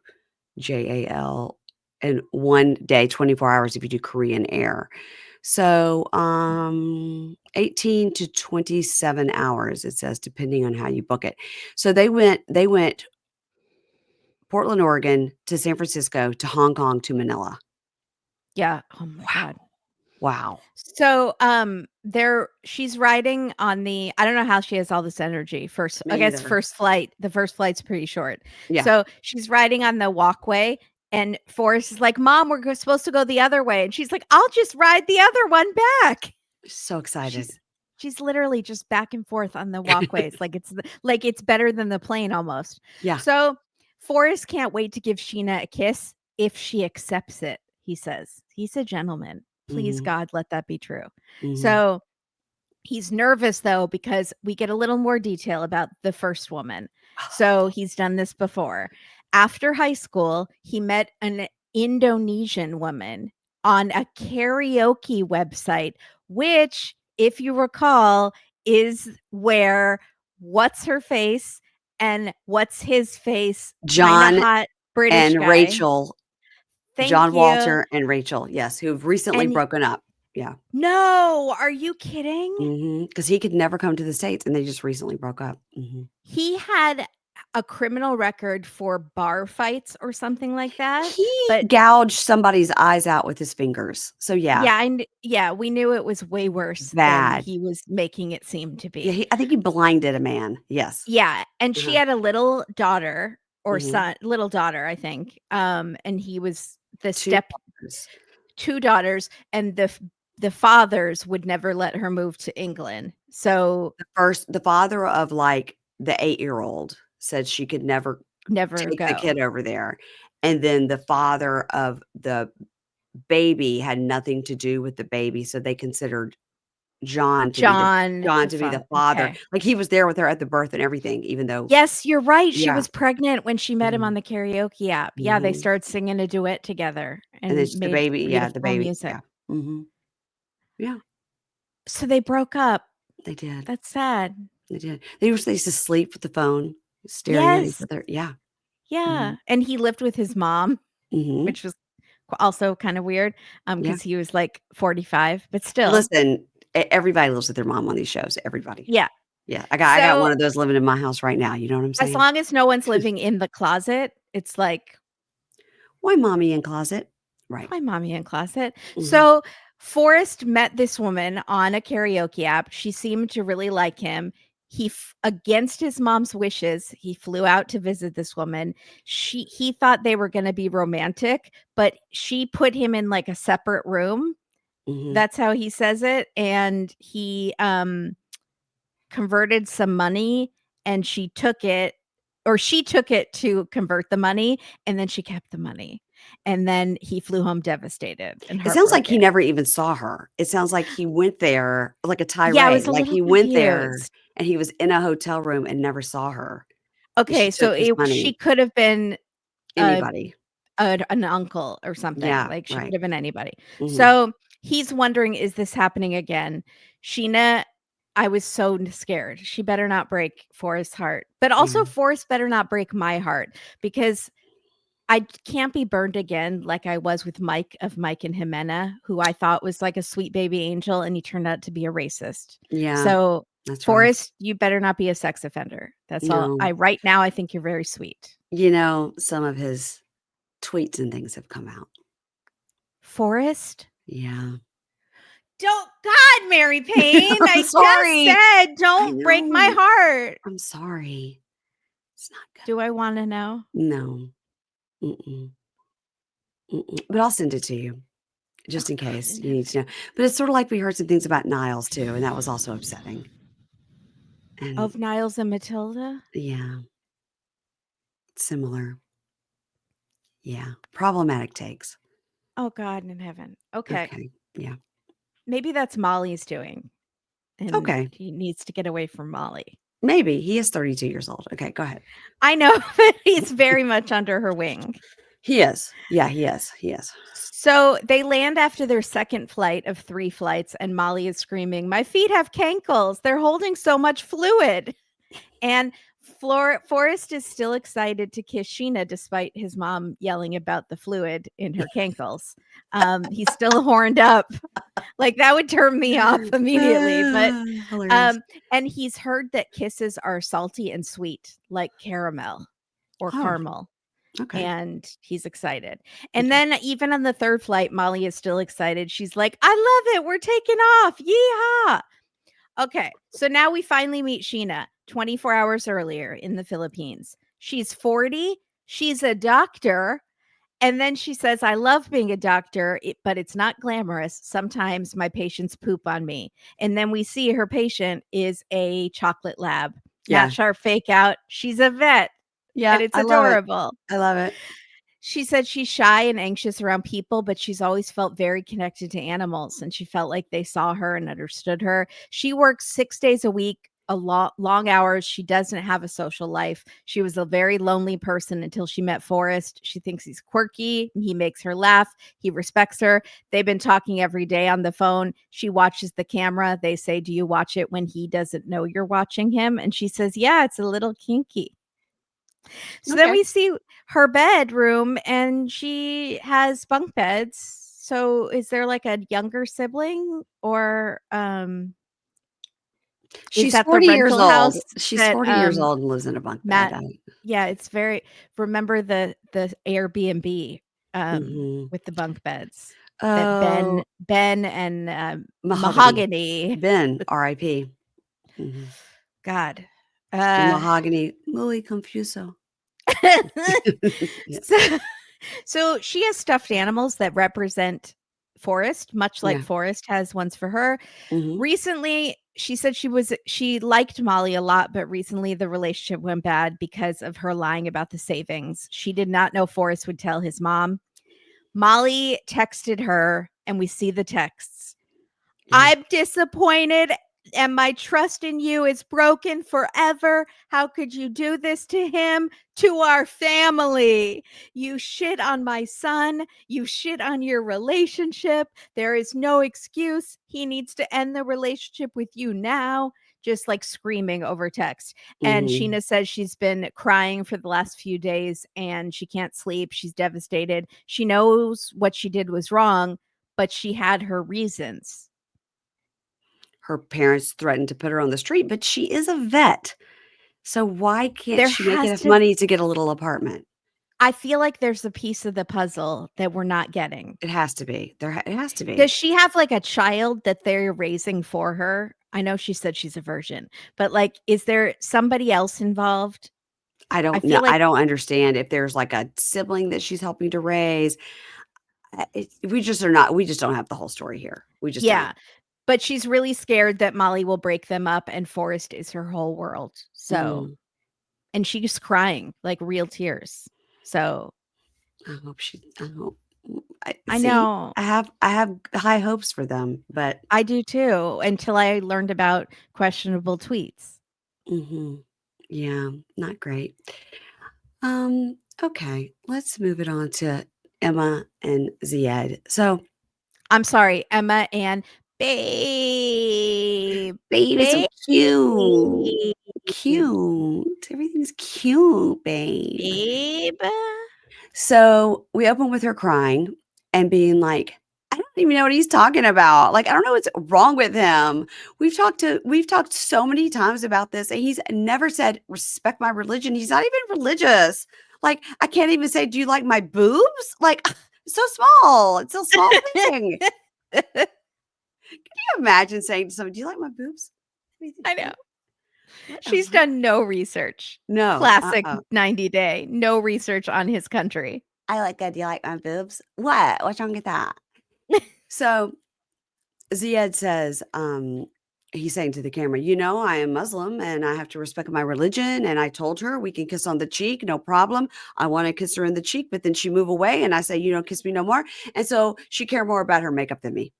A: JAL, and 1 day, 24 hours if you do Korean Air. So, 18 to 27 hours, it says, depending on how you book it. So they went Portland, Oregon to San Francisco to Hong Kong to Manila.
B: Yeah. Oh my god.
A: Wow. Wow.
B: So, she's riding on the I don't know how she has all this energy. First, I
A: Me
B: guess
A: either.
B: the first flight's pretty short.
A: Yeah.
B: So, she's riding on the walkway and Forrest is like, "Mom, supposed to go the other way." And she's like, "I'll just ride the other one back."
A: So excited.
B: She's she's literally just back and forth on the walkways like it's better than the plane almost.
A: Yeah.
B: So, Forrest can't wait to give Sheena a kiss if she accepts it, he says. He's a gentleman. Please,
A: Mhm.
B: God, let that be true.
A: Mhm.
B: So, he's nervous though because we get a little more detail about the first woman. So, he's done this before. After high school, he met an Indonesian woman on a karaoke website, which, if you recall, is where what's her face and what's his face, kind of
A: John
B: hot British
A: and
B: guy.
A: Rachel,
B: Thank
A: John
B: you.
A: Walter and Rachel, yes, who've recently
B: And
A: broken up. Yeah.
B: no, are you kidding?
A: Because he could never come to the States, and they just recently broke up.
B: He had a criminal record for bar fights or something like that,
A: He
B: but
A: gouged somebody's eyes out with his fingers. So, yeah,
B: yeah, we knew it was way worse than
A: bad.
B: he was making it seem to
A: Yeah,
B: be.
A: I think he blinded a man. Yes.
B: Yeah, and she
A: Uh-huh.
B: had a little daughter or
A: Mhm.
B: son little daughter, I think, and he was the
A: 2
B: step
A: daughters.
B: 2 daughters, and the fathers would never let her move to England. So,
A: The father of, like, the 8-year-old said she could never
B: never
A: take the
B: go.
A: kid over there, and then the father of the baby had nothing to do with the baby, so they considered John to be the
B: John,
A: John
B: the
A: to be the
B: father,
A: father.
B: okay.
A: Like, he was there with her at the birth and everything, even though
B: Yes, you're right, she
A: yeah.
B: was pregnant when she met him
A: Mhm,
B: on the karaoke app. Yeah, they
A: mhm.
B: started singing a duet together
A: And then
B: and
A: sh the
B: made
A: baby yeah, the
B: beautiful
A: baby
B: music.
A: yeah. Mhm. Yeah,
B: So they broke up.
A: they did,
B: That's sad.
A: they did. They used to sleep with the phone, staring at each
B: Yes.
A: other. Yeah.
B: Yeah,
A: Mhm,
B: and he lived with his mom,
A: mhm.
B: which was also kinda weird,
A: Yeah.
B: because he was, like, 45, but still.
A: Listen, everybody lives with their mom on these shows, everybody.
B: Yeah.
A: Yeah, I got
B: So,
A: one of those living in my house right now, you know what I'm
B: as
A: saying?
B: long as no one's living in the closet, it's like,
A: "Why mommy in closet?" Right.
B: "Why mommy in closet?"
A: Mhm,
B: So, Forrest met this woman on a karaoke app. She seemed to really like him. Against his mom's wishes, he flew out to visit this woman. He thought they were gonna be romantic, but she put him in, like, a separate room.
A: mhm.
B: That's how he says it, and he, converted some money, and she took it to convert the money, and then she kept the money, and then he flew home devastated and
A: It sounds like he
B: heartbroken.
A: never even saw her. It sounds like he went there like a
B: Yeah, I
A: tirade,
B: was a
A: like
B: little
A: he went there
B: confused.
A: and he was in a hotel room and never saw her, and she
B: Okay,
A: took
B: so
A: his
B: she
A: money.
B: could have been a
A: Anybody.
B: an uncle or something,
A: Yeah,
B: like, she could
A: right.
B: have been anybody.
A: Mhm,
B: So, he's wondering, "Is this happening again?" Sheena, I was so scared. She better not break Forrest's heart, but also
A: yeah.
B: Forrest better not break my heart because I can't be burned again like I was with Mike of Mike and Jimena, who I thought was like a sweet baby angel, and he turned out to be a racist.
A: Yeah,
B: So,
A: that's rough.
B: Forrest, you better not be a sex offender. That's all.
A: No.
B: Right now, I think you're very sweet.
A: Some of his tweets and things have come out.
B: Forrest?
A: Yeah.
B: Don't God, Mary Payne.
A: I'm
B: I just
A: sorry.
B: said
A: I
B: don't break my
A: know.
B: heart.
A: I'm sorry. It's not good.
B: Do I want to know?
A: No. Mm-mm. Mm-mm. But I'll send it to you just
B: Oh
A: in
B: God
A: case
B: in
A: you need to
B: heaven.
A: know. But it's sort of like we heard some things about Niles too, and that was also upsetting. And
B: Of Niles and Matilda?
A: yeah, similar. Yeah. Problematic takes.
B: Oh God in heaven. Okay.
A: Okay. Yeah.
B: Maybe that's Molly's doing, and
A: Okay.
B: he needs to get away from Molly.
A: Maybe. He is 32 years old. Okay, go ahead.
B: I know, but he's very much under her wing.
A: He is. Yeah, he is. He is.
B: So they land after their second flight of 3 flights, and Molly is screaming, "My feet have cankles. They're holding so much fluid." And Forrest is still excited to kiss Sheena despite his mom yelling about the fluid in her cankles. He's still horned up. Like, that would turn me off immediately. But
A: Hilarious.
B: and he's heard that kisses are salty and sweet, like caramel or
A: Oh,
B: caramel.
A: okay.
B: And he's excited. And
A: Okay.
B: then even on the third flight, Molly is still excited. She's like, "I love it. We're taking off. Yeehaw." Okay, so now we finally meet Sheena 24 hours earlier in the Philippines. She's 40. She's a doctor. And then she says, "I love being a doctor, but it's not glamorous. Sometimes my patients poop on me." And then we see her patient is a chocolate lab.
A: Yeah.
B: Not sharp fake out. She's a vet,
A: Yeah,
B: and it's
A: I love it.
B: adorable.
A: I love it.
B: She said she's shy and anxious around people, but she's always felt very connected to animals, and she felt like they saw her and understood her. She works 6 days a week, a long hours. She doesn't have a social life. She was a very lonely person until she met Forrest. She thinks he's quirky. He makes her laugh. He respects her. They've been talking every day on the phone. She watches the camera. They say, "Do you watch it when he doesn't know you're watching him?" And she says, "Yeah, it's a little kinky." So then
A: Okay.
B: we see her bedroom, and she has bunk beds. So is there like a younger sibling, or is
A: She's
B: that the
A: 40 years
B: rental
A: old.
B: house
A: She's
B: that
A: 40 years old and lives in a bunk bed.
B: Matt yeah, it's very remember the Airbnb
A: Mhm.
B: with the bunk beds that
A: Oh,
B: Ben and
A: mahogany.
B: Mahogany.
A: Ben, RIP. Mhm.
B: God.
A: The
B: Uh
A: mahogany muy confuso. Yeah.
B: so So she has stuffed animals that represent Forrest, much like
A: Yeah.
B: Forrest has ones for her.
A: Mhm.
B: Recently, she said she liked Molly a lot, but recently the relationship went bad because of her lying about the savings. She did not know Forrest would tell his mom. Molly texted her, and we see the texts.
A: Yeah.
B: "I'm disappointed, and my trust in you is broken forever. How could you do this to him, to our family? You shit on my son. You shit on your relationship. There is no excuse. He needs to end the relationship with you now." Just like screaming over text. And
A: Mhm.
B: Sheena says she's been crying for the last few days and she can't sleep. She's devastated. She knows what she did was wrong, but she had her reasons.
A: Her parents threatened to put her on the street, but she is a vet. So why can't
B: There
A: she make
B: has
A: enough
B: to
A: money to get a little apartment?
B: I feel like there's a piece of the puzzle that we're not getting.
A: It has to be. It has to
B: Does
A: be.
B: she have, like, a child that they're raising for her? I know she said she's a virgin, but, like, is there somebody else involved?
A: I
B: I
A: don't know.
B: feel like
A: I don't understand if there's like a sibling that she's helping to raise. We just don't have the whole story here. We just don't.
B: yeah, but she's really scared that Molly will break them up and Forrest is her whole world. So
A: Mm,
B: and she's crying, like, real tears. So,
A: I hope. I
B: I
A: see.
B: know.
A: I have high hopes for them, but
B: I do too, until I learned about questionable tweets.
A: mhm, yeah, not great. Okay, let's move it on to Emma and Ziad. So,
B: I'm sorry, Emma and Babe.
A: babe is so
B: Babe.
A: cute. Cute. Everything's cute, babe.
B: Babe.
A: So we open with her crying and being like, I don't even know what he's talking about. Like, I don't know what's wrong with him. We've talked so many times about this, and he's never said, respect my religion. He's not even religious. Like, I can't even say, do you like my boobs? Like, it's so small. It's a small thing. Can you imagine saying to somebody, do you like my boobs? What do you think?
B: I know.
A: What
B: She's
A: what?
B: done no research.
A: No.
B: Classic 90 day, no research on his country.
A: I like that. Do you like my boobs? What? What's wrong with that? So Ziad says, he's saying to the camera, I am Muslim and I have to respect my religion. And I told her we can kiss on the cheek, no problem. I want to kiss her in the cheek, but then she move away and I say, you don't kiss me no more. And so she cared more about her makeup than me.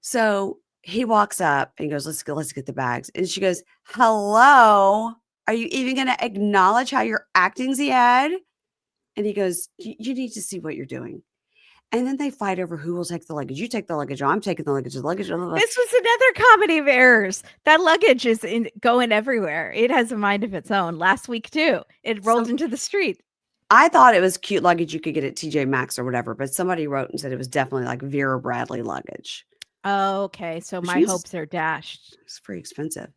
A: So he walks up and goes, let's get the bags. And she goes, hello. Are you even going to acknowledge how you're acting, Ziad? And he goes, you need to see what you're doing. And then they fight over who will take the luggage. You take the luggage. Or I'm taking the luggage. The luggage. Blah, blah, blah.
B: This was another comedy of errors. That luggage is going everywhere. It has a mind of its own. Last week, too, it rolled
A: So
B: into the street.
A: I thought it was cute luggage you could get at TJ Maxx or whatever, but somebody wrote and said it was definitely like Vera Bradley luggage,
B: Okay, so
A: which
B: my
A: means
B: hopes are dashed.
A: it's pretty expensive.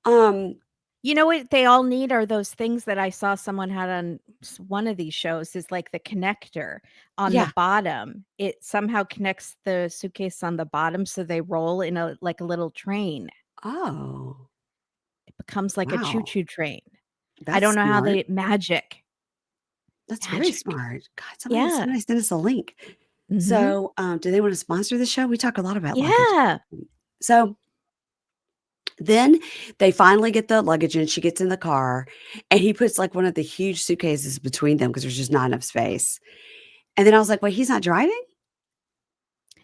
A: Um,
B: You know what they all need are those things that I saw someone had on one of these shows is like the connector on the
A: yeah.
B: bottom. It somehow connects the suitcase on the bottom so they roll in a little train.
A: Oh,
B: It becomes like a
A: wow.
B: choo-choo train. I
A: That's
B: don't know how
A: smart.
B: they magic.
A: That's very
B: Magic.
A: smart. God,
B: Yeah.
A: somebody send us a link.
B: Mhm.
A: So, do they want to sponsor the show? We talk a lot about luggage.
B: Yeah.
A: So then they finally get the luggage and she gets in the car and he puts like one of the huge suitcases between them because there's just not enough space. And then I was like, wait, he's not driving?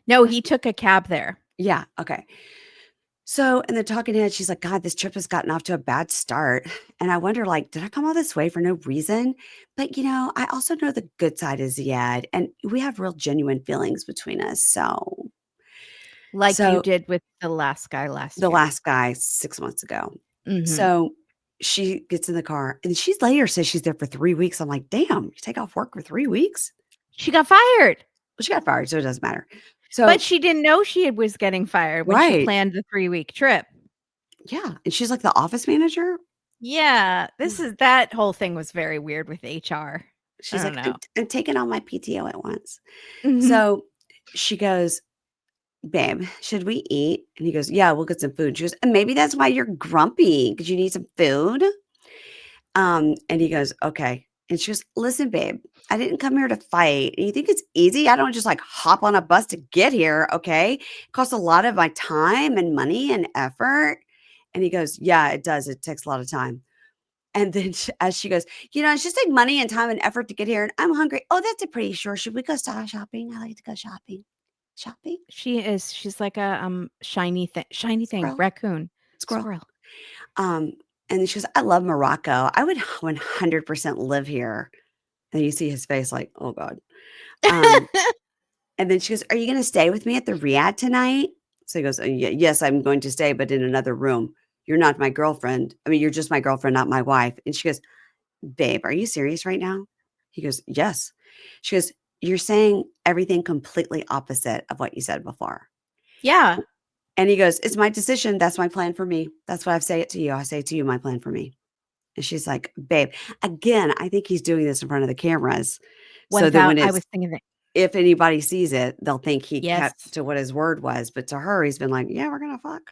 B: No, he took a cab there.
A: Yeah. Okay. So, in the talking head, she's like, God, this trip has gotten off to a bad start. And I wonder, like, did I come all this way for no reason? But, I also know the good side is Ziad, and we have real genuine feelings between us.
B: Like you
A: So
B: did with the last guy last
A: the
B: year.
A: last guy 6 months ago.
B: Mhm.
A: So she gets in the car and she later says she's there for 3 weeks. I'm like, damn, you take off work for 3 weeks?
B: She got fired.
A: Well, she got fired, so it doesn't matter.
B: But
A: So,
B: she didn't know she was getting fired when she
A: right.
B: planned the 3-week trip.
A: Yeah. And she's like the office manager.
B: Yeah, that whole thing was very weird with HR. I
A: She's
B: don't
A: like, I'm,
B: know.
A: I'm taking all my PTO at once.
B: Mhm.
A: So she goes, babe, should we eat? And he goes, yeah, we'll get some food. She goes, and maybe that's why you're grumpy because you need some food. And he goes, okay. And she goes, listen, babe, I didn't come here to fight. And you think it's easy? I don't just like hop on a bus to get here. Okay. It costs a lot of my time and money and effort. And he goes, yeah, it does. It takes a lot of time. And then as she goes, it's just like money and time and effort to get here. And I'm hungry. Oh, that's a pretty sure. Should we go shopping? I like to go shopping. Shopping?
B: She's like a, shiny thing,
A: Squirrel?
B: raccoon,
A: Squirrel.
B: squirrel.
A: Um, and then she goes, I love Morocco. I would 100% live here. And you see his face like, oh God. Um, and then she goes, are you going to stay with me at the Riad tonight? So he goes, yes, I'm going to stay, but in another room. You're not my girlfriend. I mean, you're just my girlfriend, not my wife. And she goes, babe, are you serious right now? He goes, yes. She goes, you're saying everything completely opposite of what you said before.
B: Yeah.
A: And he goes, it's my decision. That's my plan for me. That's what I say it to you. I say it to you, my plan for me. And she's like, babe, again, I think he's doing this in front of the cameras. So that
B: 1,000
A: when
B: I
A: it's,
B: was thinking that.
A: if anybody sees it, they'll think he kept
B: Yes.
A: to what his word was. But to her, he's been like, yeah, we're going to fuck,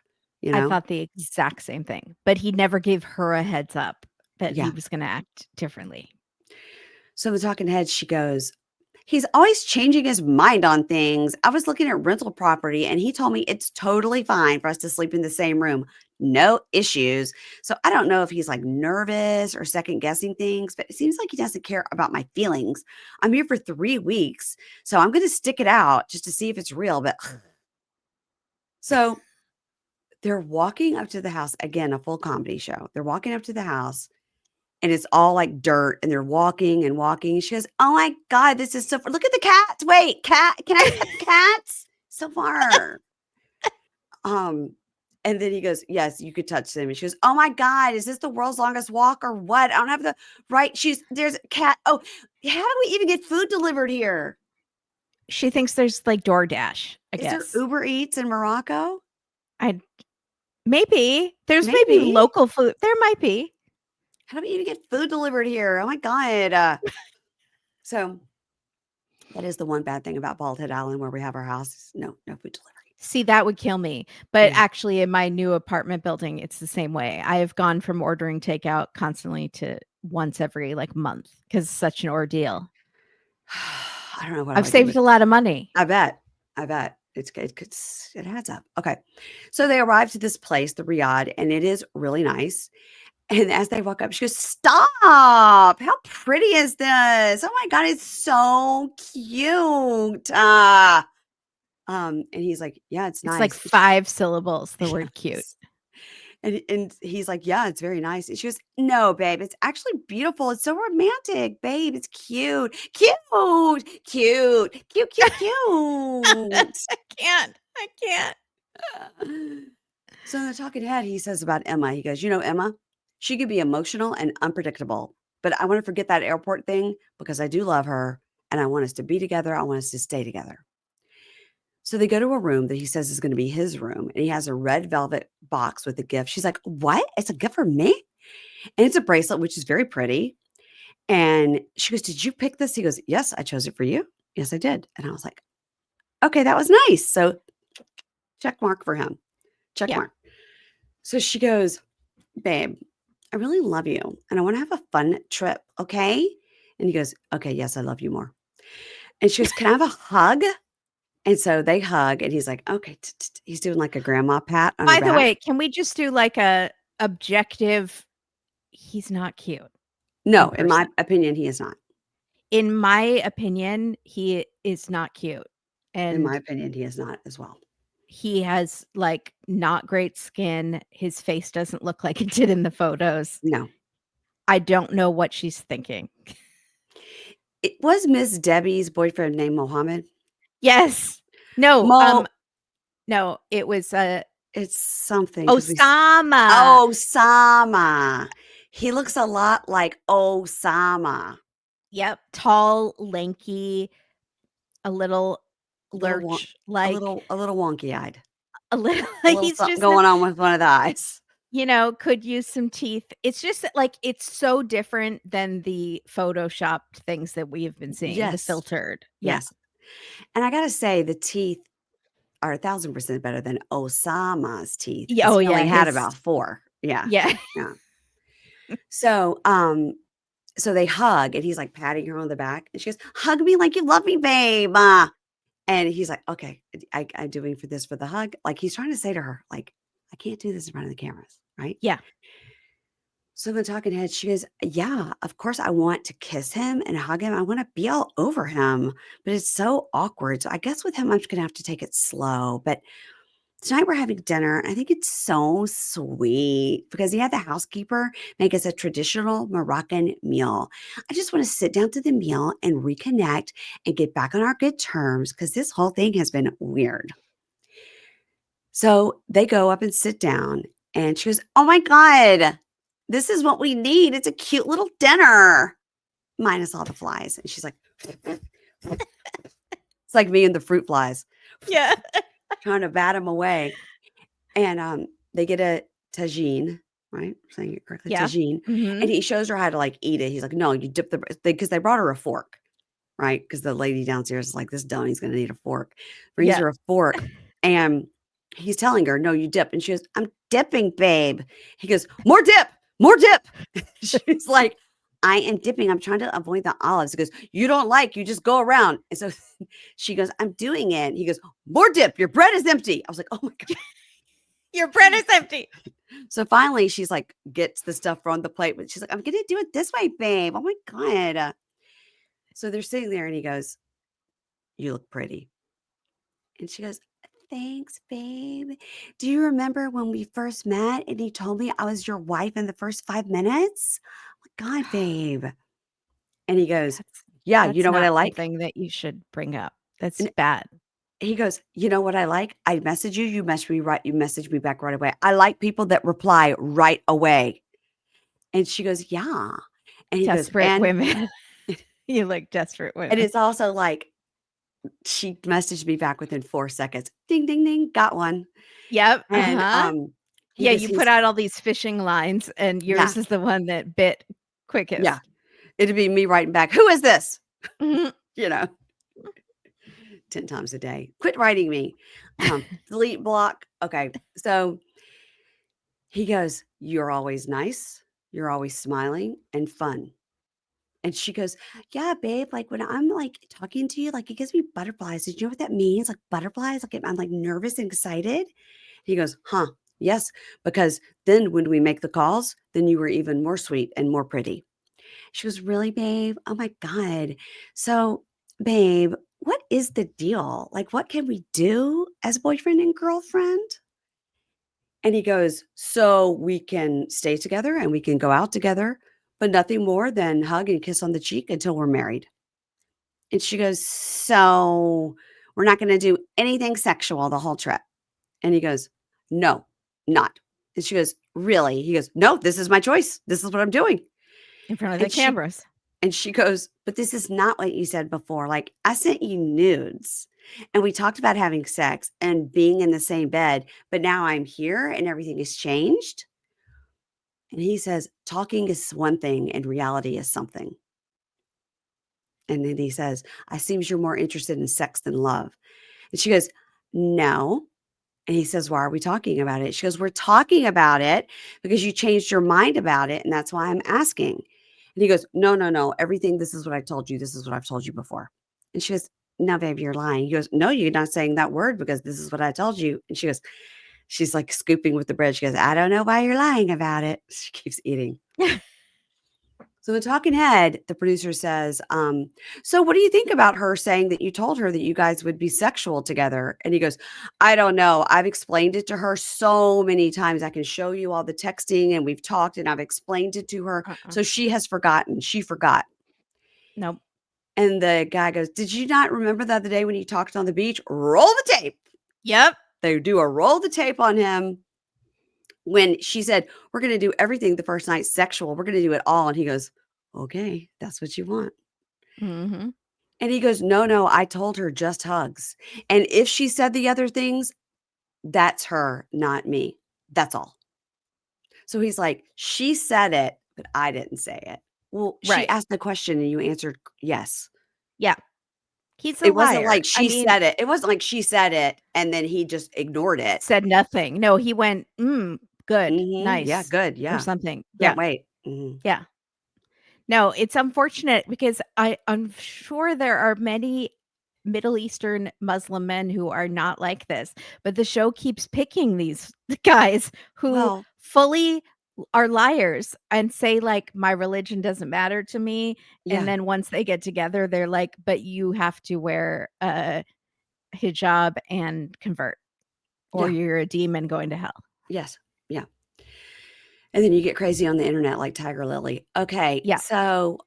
B: I thought the exact same thing, but he never gave her a heads up that he
A: Yeah.
B: was gonna act differently.
A: So the talking head, she goes, he's always changing his mind on things. I was looking at rental property and he told me it's totally fine for us to sleep in the same room. No issues. So I don't know if he's like nervous or second guessing things, but it seems like he doesn't care about my feelings. I'm here for 3 weeks. So I'm going to stick it out just to see if it's real. But so they're walking up to the house again, a full comedy show. They're walking up to the house and it's all like dirt and they're walking and walking. She goes, oh my God, this is so far. Look at the cats. Wait, cat, can I pet the cats? So far. Um, And then he goes, "Yes, you could touch them." And she goes, "Oh my God, is this the world's longest walk or what? I don't have the right shoes. There's a cat. Oh, how do we even get food delivered here?
B: She thinks there's like DoorDash, I
A: Is there
B: guess.
A: Uber Eats in Morocco?
B: I maybe. There's maybe
A: Maybe.
B: local food. There might be.
A: How do we even get food delivered here? Oh my God." So that is the one bad thing about Bald Head Island where we have our house. Is no food delivery.
B: See, that would kill me. But
A: Yeah.
B: actually, in my new apartment building, it's the same way. I have gone from ordering takeout constantly to once every like month because it's such an ordeal.
A: I don't know what I
B: I've
A: would do
B: saved
A: with.
B: a lot of money.
A: I bet. I bet. It adds up. Okay. So they arrive to this place, the Riyadh, and it is really nice. And as they walk up, she goes, "Stop! How pretty is this? Oh my God, it's so cute." And he's like, "Yeah, it's
B: It's like
A: nice."
B: 5 syllables, the word cute.
A: Yes. And he's like, "Yeah, it's very nice." And she goes, "No, babe, it's actually beautiful. It's so romantic, babe. It's cute. Cute. Cute. Cute, cute, cute."
B: I can't. I can't.
A: So in the talking head, he says about Emma, he goes, Emma, she could be emotional and unpredictable, but I want to forget that airport thing because I do love her and I want us to be together. I want us to stay together." So they go to a room that he says is going to be his room, and he has a red velvet box with a gift. She's like, "What? It's a gift for me?" And it's a bracelet, which is very pretty. And she goes, "Did you pick this?" He goes, "Yes, I chose it for you. Yes, I did." And I was like, "Okay, that was nice." So check mark for him. Check
B: Yeah.
A: mark. So she goes, "Babe, I really love you and I want to have a fun trip. Okay." And he goes, "Okay, yes, I love you more." And she goes, "Can I have a hug?" And so they hug and he's like, "Okay." He's doing like a grandma pat on her
B: By the
A: back.
B: way, can we just do like a objective he's not cute in
A: No, in my
B: person.
A: opinion, he is not.
B: In my opinion, he is not cute,
A: In my
B: and
A: opinion, he is not as well.
B: he has, like, not great skin. His face doesn't look like it did in the photos.
A: No.
B: I don't know what she's thinking.
A: It was Miss Debbie's boyfriend named Mohammed.
B: Yes. No,
A: Mo,
B: no, it was,
A: it's something because
B: Osama.
A: Osama. He looks a lot like Osama.
B: Yep, tall, lanky, a little
A: A little won
B: lurch, like,
A: a little wonky-eyed.
B: a little
A: A little
B: he's
A: something
B: just a
A: going on with one of the eyes.
B: could use some teeth. It's just that, like, it's so different than the photoshopped things that we have been seeing, the
A: Yes,
B: filtered. Yeah.
A: yes. And I gotta say, the teeth are 1,000% better than Osama's teeth
B: Yeah,
A: because
B: oh,
A: he
B: yeah,
A: only had
B: his
A: about 4. Yeah,
B: yeah.
A: yeah. So, so they hug, and he's, like, patting her on the back, and she goes, "Hug me like you love me, babe." And he's like, "Okay, I'm doing for this for the hug." Like, he's trying to say to her, like, "I can't do this in front of the cameras," right?
B: Yeah.
A: So the talking head, she goes, "Yeah, of course I want to kiss him and hug him. I want to be all over him, but it's so awkward. So I guess with him, I'm just gonna have to take it slow. But tonight we're having dinner. And I think it's so sweet because he had the housekeeper make us a traditional Moroccan meal. I just want to sit down to the meal and reconnect and get back on our good terms because this whole thing has been weird." So they go up and sit down, and she goes, "Oh my God, this is what we need. It's a cute little dinner, minus all the flies." And she's like, it's like me and the fruit flies
B: Yeah.
A: trying to bat them away. And they get a tagine, right? Saying it correctly,
B: Yeah.
A: tagine. And
B: Mhm.
A: he shows her how to like eat it. He's like, "No, you dip the," because they brought her a fork, right? Because the lady downstairs is like, "This Donnie's going to need a fork." Brings
B: Yeah.
A: her a fork, and he's telling her, "No, you dip." And she goes, "I'm dipping, babe." He goes, "More dip, more dip." She's like, "I am dipping. I'm trying to avoid the olives." He goes, "You don't like, you just go around." And so she goes, "I'm doing it." He goes, "More dip. Your bread is empty." I was like, "Oh my God."
B: Your bread is empty.
A: So finally, she's like, gets the stuff from the plate, but she's like, "I'm going to do it this way, babe. Oh my God." So they're sitting there and he goes, "You look pretty." And she goes, "Thanks, babe. Do you remember when we first met and you told me I was your wife in the first 5 minutes? Oh my God, babe." And he goes,
B: That's
A: "Yeah, you
B: that's
A: know what I
B: not
A: like?"
B: something that you should bring up. That's
A: And
B: bad.
A: He goes, "You know what I like? I message you, you message me back right away. I like people that reply right away." And she goes, "Yeah." And he goes,
B: Desperate
A: "And
B: women. You like desperate
A: and
B: women.
A: it's also like she messaged me back within 4 seconds. Ding, ding, ding, got one.
B: Yep,
A: And,
B: uh-huh.
A: he
B: Yeah,
A: goes,
B: you put
A: he's
B: out all these fishing lines, and
A: yeah,
B: yours is the one that bit
A: yeah.
B: quickest.
A: It'd be me writing back, "Who is this?"
B: Mhm.
A: You know, 10 times a day. "Quit writing me." Delete, block. Okay. So he goes, "You're always nice. You're always smiling and fun." And she goes, "Yeah, babe, like, when I'm, like, talking to you, like, it gives me butterflies. Did you know what that means? Like, butterflies? Like, I'm, like, nervous and excited." He goes, "Huh, yes, because then when we make the calls, then you were even more sweet and more pretty." She goes, "Really, babe? Oh my God. So, babe, what is the deal? Like, what can we do as boyfriend and girlfriend?" And he goes, "So we can stay together and we can go out together, but nothing more than hug and kiss on the cheek until we're married." And she goes, "So we're not going to do anything sexual the whole trip?" And he goes, "No, not." And she goes, "Really?" He goes, "No, this is my choice. This is what I'm doing."
B: In front of the
A: And she
B: cameras.
A: And she goes, "But this is not what you said before. Like, I sent you nudes and we talked about having sex and being in the same bed, but now I'm here and everything has changed." And he says, "Talking is one thing and reality is something." And then he says, "I seems you're more interested in sex than love." And she goes, "No." And he says, "Why are we talking about it?" She goes, "We're talking about it because you changed your mind about it. And that's why I'm asking." And he goes, "No, no, no. Everything, this is what I told you. This is what I've told you before." And she goes, "No, babe, you're lying." He goes, "No, you're not saying that word because this is what I told you." And she goes, she's like scooping with the bread. She goes, "I don't know why you're lying about it." She keeps eating. So the talking head, the producer says, "So what do you think about her saying that you told her that you guys would be sexual together?" And he goes, "I don't know. I've explained it to her so many times. I can show you all the texting and we've talked and I've explained it to her.
B: Uh-uh.
A: So she has forgotten. She forgot."
B: Nope.
A: And the guy goes, "Did you not remember the other day when you talked on the beach? Roll the tape."
B: Yep.
A: They do a roll the tape on him when she said, "We're going to do everything the first night sexual. We're going to do it all." And he goes, "Okay, that's what you want."
B: Mhm.
A: And he goes, "No, no, I told her just hugs. And if she said the other things, that's her, not me. That's all." So he's like, "She said it, but I didn't say it." Well, she
B: Right.
A: asked the question and you answered yes.
B: Yeah. He's a
A: It wasn't
B: liar.
A: like
B: I
A: she
B: mean,
A: said it. It wasn't like she said it and then he just ignored it.
B: said nothing. No, he went, good,
A: Mhm. Yeah,
B: nice,"
A: good.
B: or
A: Yeah.
B: something.
A: Can't
B: Yeah,
A: wait. Mhm.
B: yeah. No, it's unfortunate because I'm sure there are many Middle Eastern Muslim men who are not like this, but the show keeps picking these guys who
A: Well,
B: fully are liars and say like, "My religion doesn't matter to me," and
A: yeah.
B: then once they get together, they're like, "But you have to wear a hijab and convert, or
A: Yeah.
B: you're a demon going to hell."
A: Yes. Yeah. And then you get crazy on the internet like Tiger Lily. Okay.
B: Yeah.
A: So,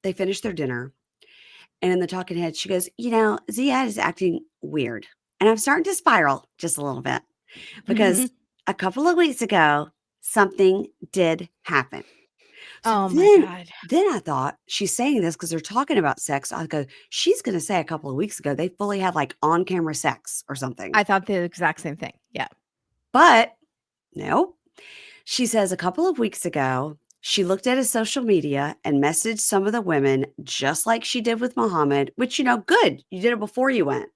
A: they finished their dinner. And in the talking head, she goes, Ziad is acting weird. And I'm starting to spiral just a little bit because
B: Mhm.
A: a couple of weeks ago, something did happen. So
B: Oh my
A: then,
B: god.
A: then I thought she's saying this because they're talking about sex. I go, she's going to say a couple of weeks ago, they fully had like on camera sex or something.
B: I thought the exact same thing. Yeah.
A: But no, she says a couple of weeks ago, she looked at his social media and messaged some of the women just like she did with Muhammad, which, good. You did it before you went.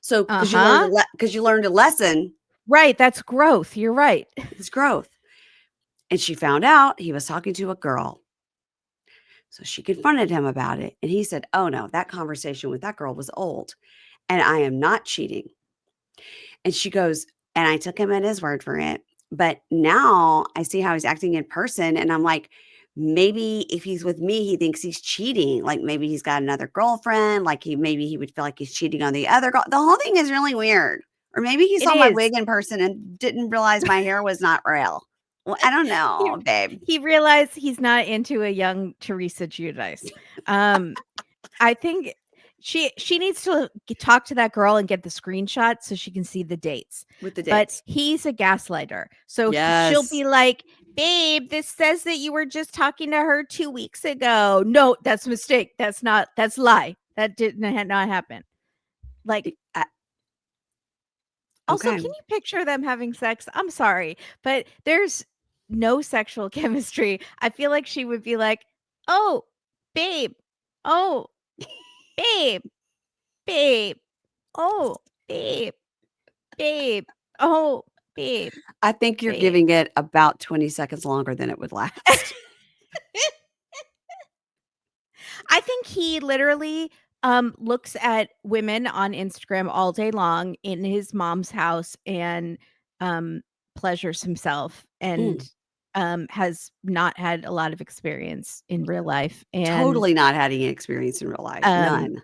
A: So,
B: Uh-huh.
A: because you learned a lesson,
B: Right, that's growth, you're right.
A: it's growth. And she found out he was talking to a girl. So she confronted him about it. And he said, "Oh no, that conversation with that girl was old and I am not cheating." And she goes, and I took him at his word for it. But now I see how he's acting in person. And I'm like, maybe if he's with me, he thinks he's cheating. Like maybe he's got another girlfriend. Like maybe he would feel like he's cheating on the other girl. The whole thing is really weird. Or maybe he
B: It
A: saw my
B: is.
A: wig in person and didn't realize my hair was not real. Well, I don't
B: He
A: know, babe.
B: he realized he's not into a young Teresa Giudice. Um, I think She needs to talk to that girl and get the screenshot so she can see the dates.
A: With the
B: But
A: dates.
B: he's a gaslighter. So she'll
A: Yes.
B: be like, "Babe, this says that you were just talking to her 2 weeks ago." "No, that's a mistake. That's lie. That did not happen." Like, also, can
A: Okay.
B: you picture them having sex? I'm sorry, but there's no sexual chemistry. I feel like she would be like, "Oh, babe. Oh, babe. Babe. Oh, babe. Babe. Oh, babe.
A: I think you're
B: Babe."
A: giving it about 20 seconds longer than it would last.
B: I think he literally looks at women on Instagram all day long in his mom's house and um pleasures himself and
A: Mm.
B: has not had a lot of experience in real life. And
A: Totally not had any experience in real life.
B: um
A: None.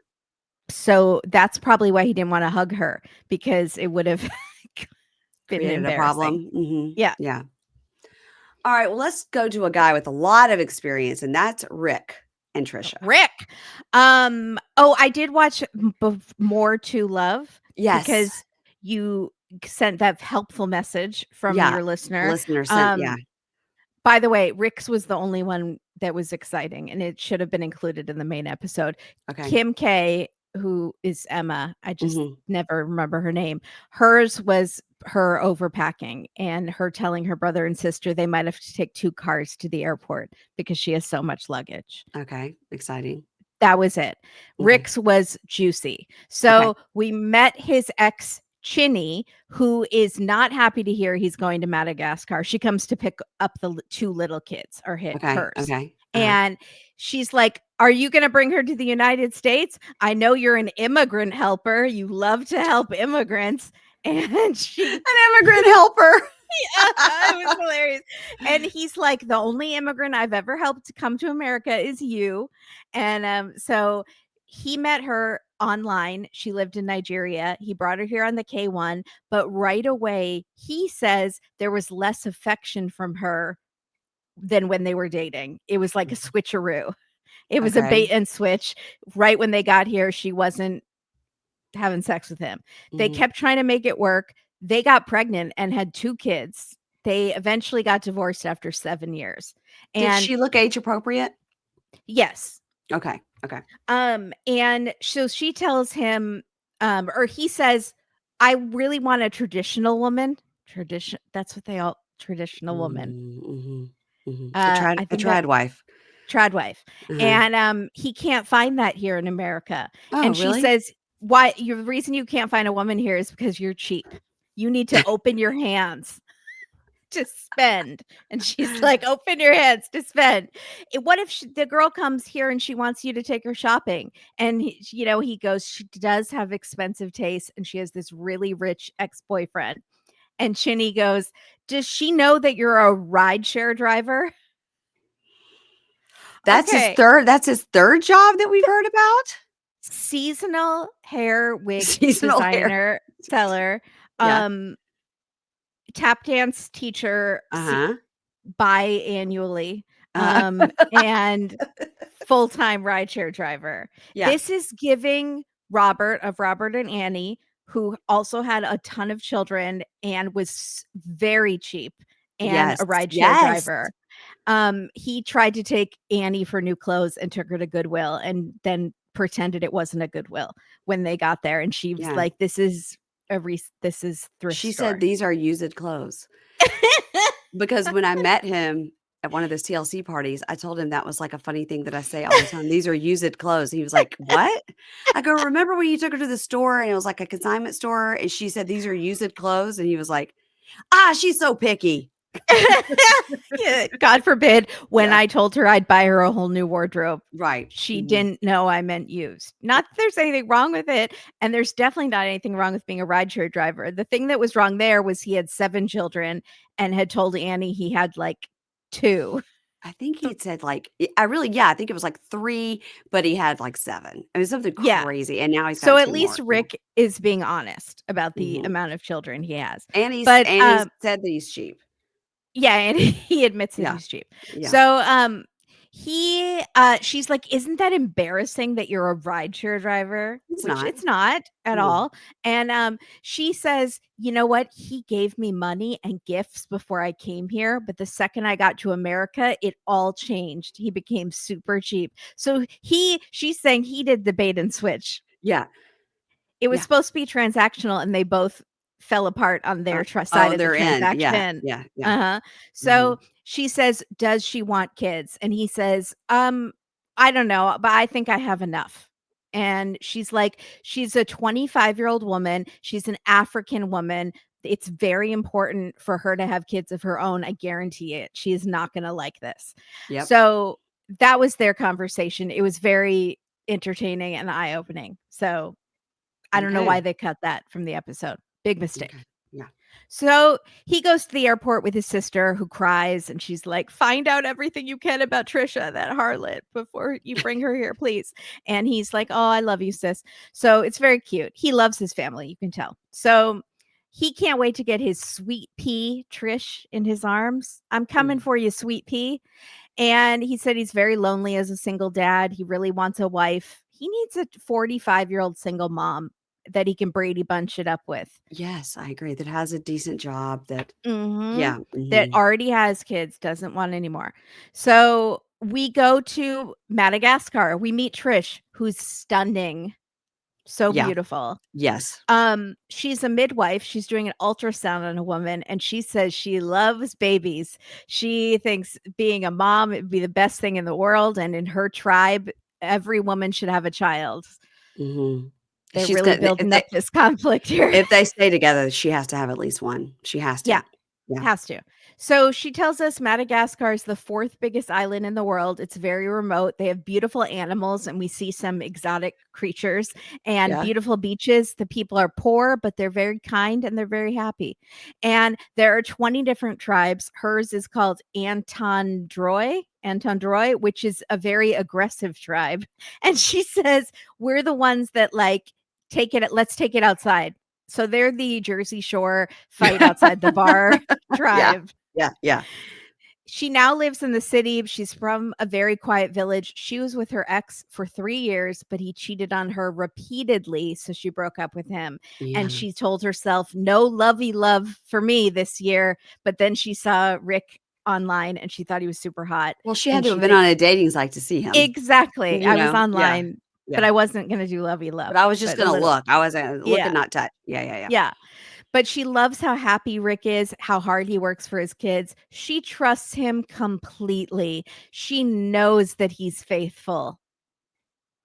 B: so that's probably why he didn't want to hug her, because it would have been
A: Created a
B: embarrassing.
A: problem. Mhm.
B: Yeah.
A: Yeah. All right, well, let's go to a guy with a lot of experience, and that's Rick and Trisha.
B: Rick. I did watch More to Love
A: Yes.
B: because you sent that helpful message from
A: Yeah.
B: your listener.
A: Listener sent yeah.
B: Um, by the way, Rick's was the only one that was exciting, and it should have been included in the main episode.
A: Okay.
B: Kim K, who is Emma, I just
A: Mhm.
B: never remember her name. Hers was her overpacking and her telling her brother and sister they might have to take 2 cars to the airport because she has so much luggage.
A: Okay. Exciting.
B: That was it.
A: Okay.
B: Rick's was juicy.
A: Okay.
B: So we met his ex, Chinny, who is not happy to hear he's going to Madagascar. She comes to pick up the 2 little kids, or
A: Okay.
B: hers.
A: Okay. Uh-huh.
B: And she's like, "Are you going to bring her to the United States? I know you're an immigrant helper. You love to help immigrants." And she
A: An immigrant helper.
B: it was hilarious. And he's like, "The only immigrant I've ever helped to come to America is you." And so he met her online. She lived in Nigeria. He brought her here on the K1, but right away he says there was less affection from her than when they were dating. It was like a switcheroo. It was a bait
A: Okay.
B: and switch. Right when they got here, she wasn't having sex with him. They
A: Mhm.
B: kept trying to make it work. They got pregnant and had 2 kids. They eventually got divorced after 7 years.
A: Did
B: And
A: she look age appropriate?
B: yes.
A: Okay. Okay.
B: And so she tells him, or he says, "I really want a traditional woman." That's what they all traditional woman.
A: Mhm. Mhm.
B: I
A: A
B: think that
A: trad wife.
B: trad wife.
A: Uh-huh.
B: And he can't find that here in America.
A: Oh,
B: And she
A: really?
B: says, "Why the reason you can't find a woman here is because you're cheap. You need to open your hands to spend." And she's like, "Open your hands to spend." What if the girl comes here and she wants you to take her shopping? And he goes, "She does have expensive taste and she has this really rich ex-boyfriend." And Chinny goes, "Does she know that you're a rideshare driver?" Okay.
A: That's his 3rd job that we've heard about?
B: Seasonal hair wig
A: Seasonal hair.
B: designer, seller,
A: Yeah.
B: um, tap dance teacher,
A: Uh-huh.
B: biannually,
A: Uh,
B: and full-time rideshare driver.
A: yeah.
B: This is giving Robert of Robert and Annie, who also had a ton of children and was very cheap and
A: Yes.
B: a rideshare
A: Yes.
B: driver. He tried to take Annie for new clothes and took her to Goodwill and then pretended it wasn't a Goodwill when they got there. And she was
A: Yeah.
B: like, this is thrift
A: She said
B: store."
A: these are used clothes. Because when I met him at one of those TLC parties, I told him that was like a funny thing that I say all the time. "These are used clothes." He was like, "What?" I go, "Remember when you took her to the store and it was like a consignment store and she said these are used clothes?" And he was like, she's so picky."
B: Yeah, God forbid, when
A: Yeah.
B: I told her I'd buy her a whole new wardrobe,
A: Right.
B: she
A: Mhm.
B: didn't know I meant used. Not that there's anything wrong with it, and there's definitely not anything wrong with being a rideshare driver. The thing that was wrong there was he had 7 children and had told Annie he had, like, 2.
A: I think he had said like I really yeah, I think it was like 3, but he had like 7. I mean, something
B: Yeah.
A: crazy, and now he's
B: So
A: got
B: at
A: 2
B: least
A: more. Yeah.
B: Rick is being honest about the
A: Mhm.
B: amount of children he has.
A: And
B: But,
A: said that he's cheap.
B: yeah, and he admits that
A: Yeah.
B: he's cheap.
A: Yeah.
B: So, She's like, "Isn't that embarrassing that you're a rideshare driver?"
A: It's
B: Which
A: not.
B: it's not at
A: No.
B: all. And, she says, "You know what? He gave me money and gifts before I came here, but the second I got to America, it all changed. He became super cheap." So she's saying he did the bait and switch.
A: Yeah.
B: It was
A: Yeah.
B: supposed to be transactional, and they both fell apart on their side
A: On
B: of the
A: their end. Yeah.
B: transaction.
A: Yeah. Yeah.
B: Uh-huh.
A: Mhm.
B: So she says, "Does she want kids?" And he says, I don't know, but I think I have enough." And she's like, "She's a 25-year-old woman. She's an African woman. It's very important for her to have kids of her own. I guarantee it. She is not going to like this."
A: Yep.
B: So that was their conversation. It was very entertaining and eye-opening. So I don't know
A: Okay.
B: why they cut that from the episode. Big
A: Okay.
B: mistake.
A: Yeah.
B: So he goes to the airport with his sister who cries, and she's like, "Find out everything you can about Trisha, that harlot, before you bring her here, please." And he's like, "Oh, I love you, sis." So it's very cute. He loves his family, you can tell. So he can't wait to get his sweet pea Trish in his arms. "I'm coming
A: Mm.
B: for you, sweet pea." And he said he's very lonely as a single dad. He really wants a wife. He needs a 45-year-old single mom that he can Brady Bunch it up with.
A: Yes, I agree. That has a decent job that
B: Mhm.
A: yeah.
B: That
A: Mhm.
B: already has kids, doesn't want any more. So we go to Madagascar. We meet Trish, who's stunning, so
A: Yeah.
B: beautiful.
A: Yes.
B: She's a midwife. She's doing an ultrasound on a woman, and she says she loves babies. She thinks being a mom would be the best thing in the world, and in her tribe, every woman should have a child.
A: Mhm.
B: They're
A: She's
B: really
A: gonna
B: building up this conflict here.
A: if they stay together, she has to have at least one. She has
B: Yeah.
A: to. Yeah.
B: Has to. So she tells us Madagascar is the fourth biggest island in the world. It's very remote. They have beautiful animals, and we see some exotic creatures and
A: Yeah.
B: beautiful beaches. The people are poor, but they're very kind and they're very happy. And there are 20 different tribes. Hers is called Antondroy, which is a very aggressive tribe. And she says, "We're the ones that like let's take it outside." So they're the Jersey Shore fight outside the bar
A: Yeah.
B: tribe.
A: Yeah. Yeah.
B: She now lives in the city. She's from a very quiet village. She was with her ex for 3 years, but he cheated on her repeatedly, so she broke up with him.
A: Yeah.
B: And she told herself, "No lovey love for me this year." But then she saw Rick online and she thought he was super hot.
A: Well, she had
B: And
A: to have
B: she
A: been
B: thinks,
A: on a dating site to see him,
B: exactly.
A: you
B: I was
A: know? Yeah.
B: online, but
A: Yeah.
B: I wasn't going to do lovey
A: But
B: love,
A: I was just
B: but a
A: gonna
B: little.
A: look. I wasn't look
B: Yeah.
A: and not touch. Yeah. Yeah. Yeah.
B: Yeah. But she loves how happy Rick is, how hard he works for his kids. She trusts him completely. She knows that he's faithful.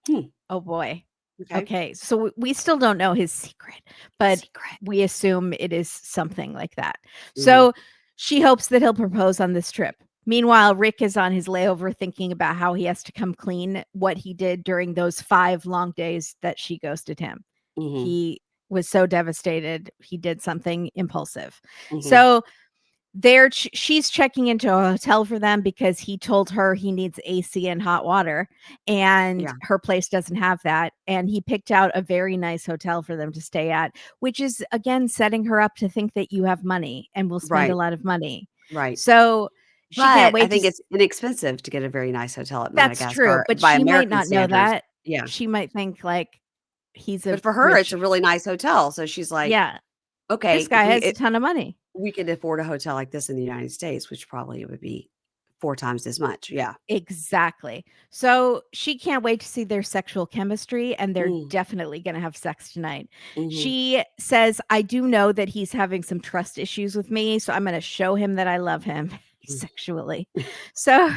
A: Hmm.
B: Oh boy.
A: Okay.
B: Okay. So we still don't know his secret, but
A: Secret.
B: we assume it is something like that.
A: Mhm.
B: So she hopes that he'll propose on this trip. Meanwhile, Rick is on his layover thinking about how he has to come clean what he did during those 5 long days that she ghosted him.
A: Mhm.
B: He was so devastated. He did something impulsive.
A: Mhm.
B: So she's checking into a hotel for them because he told her he needs AC and hot water, and
A: Yeah.
B: her place doesn't have that. And he picked out a very nice hotel for them to stay at, which is again setting her up to think that you have money and will spend a
A: Right.
B: lot of money.
A: Right.
B: So she can't
A: But I
B: wait to.
A: think it's inexpensive to get a very nice hotel at
B: That's true,
A: Madagascar
B: but
A: by
B: she might
A: American
B: not know
A: standards.
B: that.
A: Yeah.
B: She might think like he's a
A: But for her, it's a
B: rich.
A: really nice hotel. So she's like,
B: Yeah, this
A: okay,
B: guy has a ton of money.
A: we could afford a hotel like this in the United States, which probably would be 4 times as much. Yeah.
B: Exactly. So she can't wait to see their sexual chemistry, and they're
A: Mm.
B: definitely going to have sex tonight.
A: Mhm.
B: She says, "I do know that he's having some trust issues with me, so I'm going to show him that I love him
A: Mm.
B: sexually." So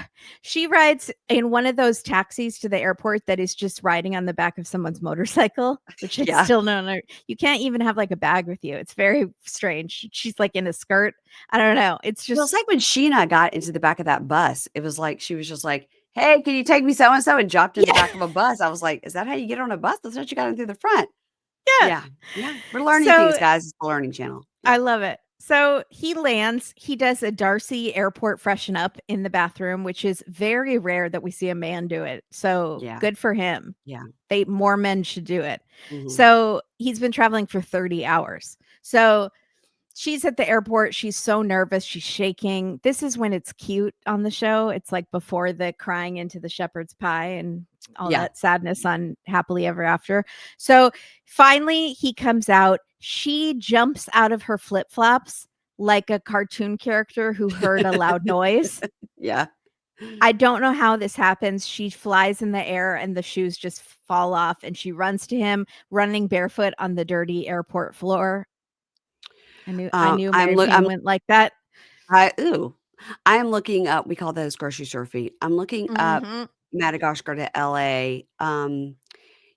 B: she rides in one of those taxis to the airport that is just riding on the back of someone's motorcycle, which I
A: Yeah.
B: still don't know. You can't even have like a bag with you. It's very strange. She's like in a skirt. I don't know. It's
A: Well, it's
B: just,
A: like when Sheena got into the back of that bus, it was like she was just like, "Hey, can you take me so and so?" and dropped in the
B: yeah,
A: back of a bus. I was like, "Is that how you get on a bus? That's not you got in through the front."
B: yeah.
A: Yeah. Yeah. We're learning things,
B: So
A: guys. It's the learning channel.
B: I
A: Yeah.
B: love it. So he lands, he does a Darcy airport freshen up in the bathroom, which is very rare that we see a man do it. So
A: Yeah.
B: good for him.
A: Yeah.
B: More men should do it.
A: Mhm.
B: So he's been traveling for 30 hours. So she's at the airport. She's so nervous. She's shaking. This is when it's cute on the show. It's like before the crying into the shepherd's pie and all
A: Yeah.
B: that sadness on Happily Ever After. So finally, he comes out. She jumps out of her flip flops like a cartoon character who heard a loud noise.
A: Yeah.
B: I don't know how this happens. She flies in the air and the shoes just fall off and she runs to him running barefoot on the dirty airport floor. I knew Mary Payne
A: I'm
B: went like that.
A: ooh. I am looking up, we call those grocery store feet. I'm looking up
B: Mhm.
A: Madagascar to LA.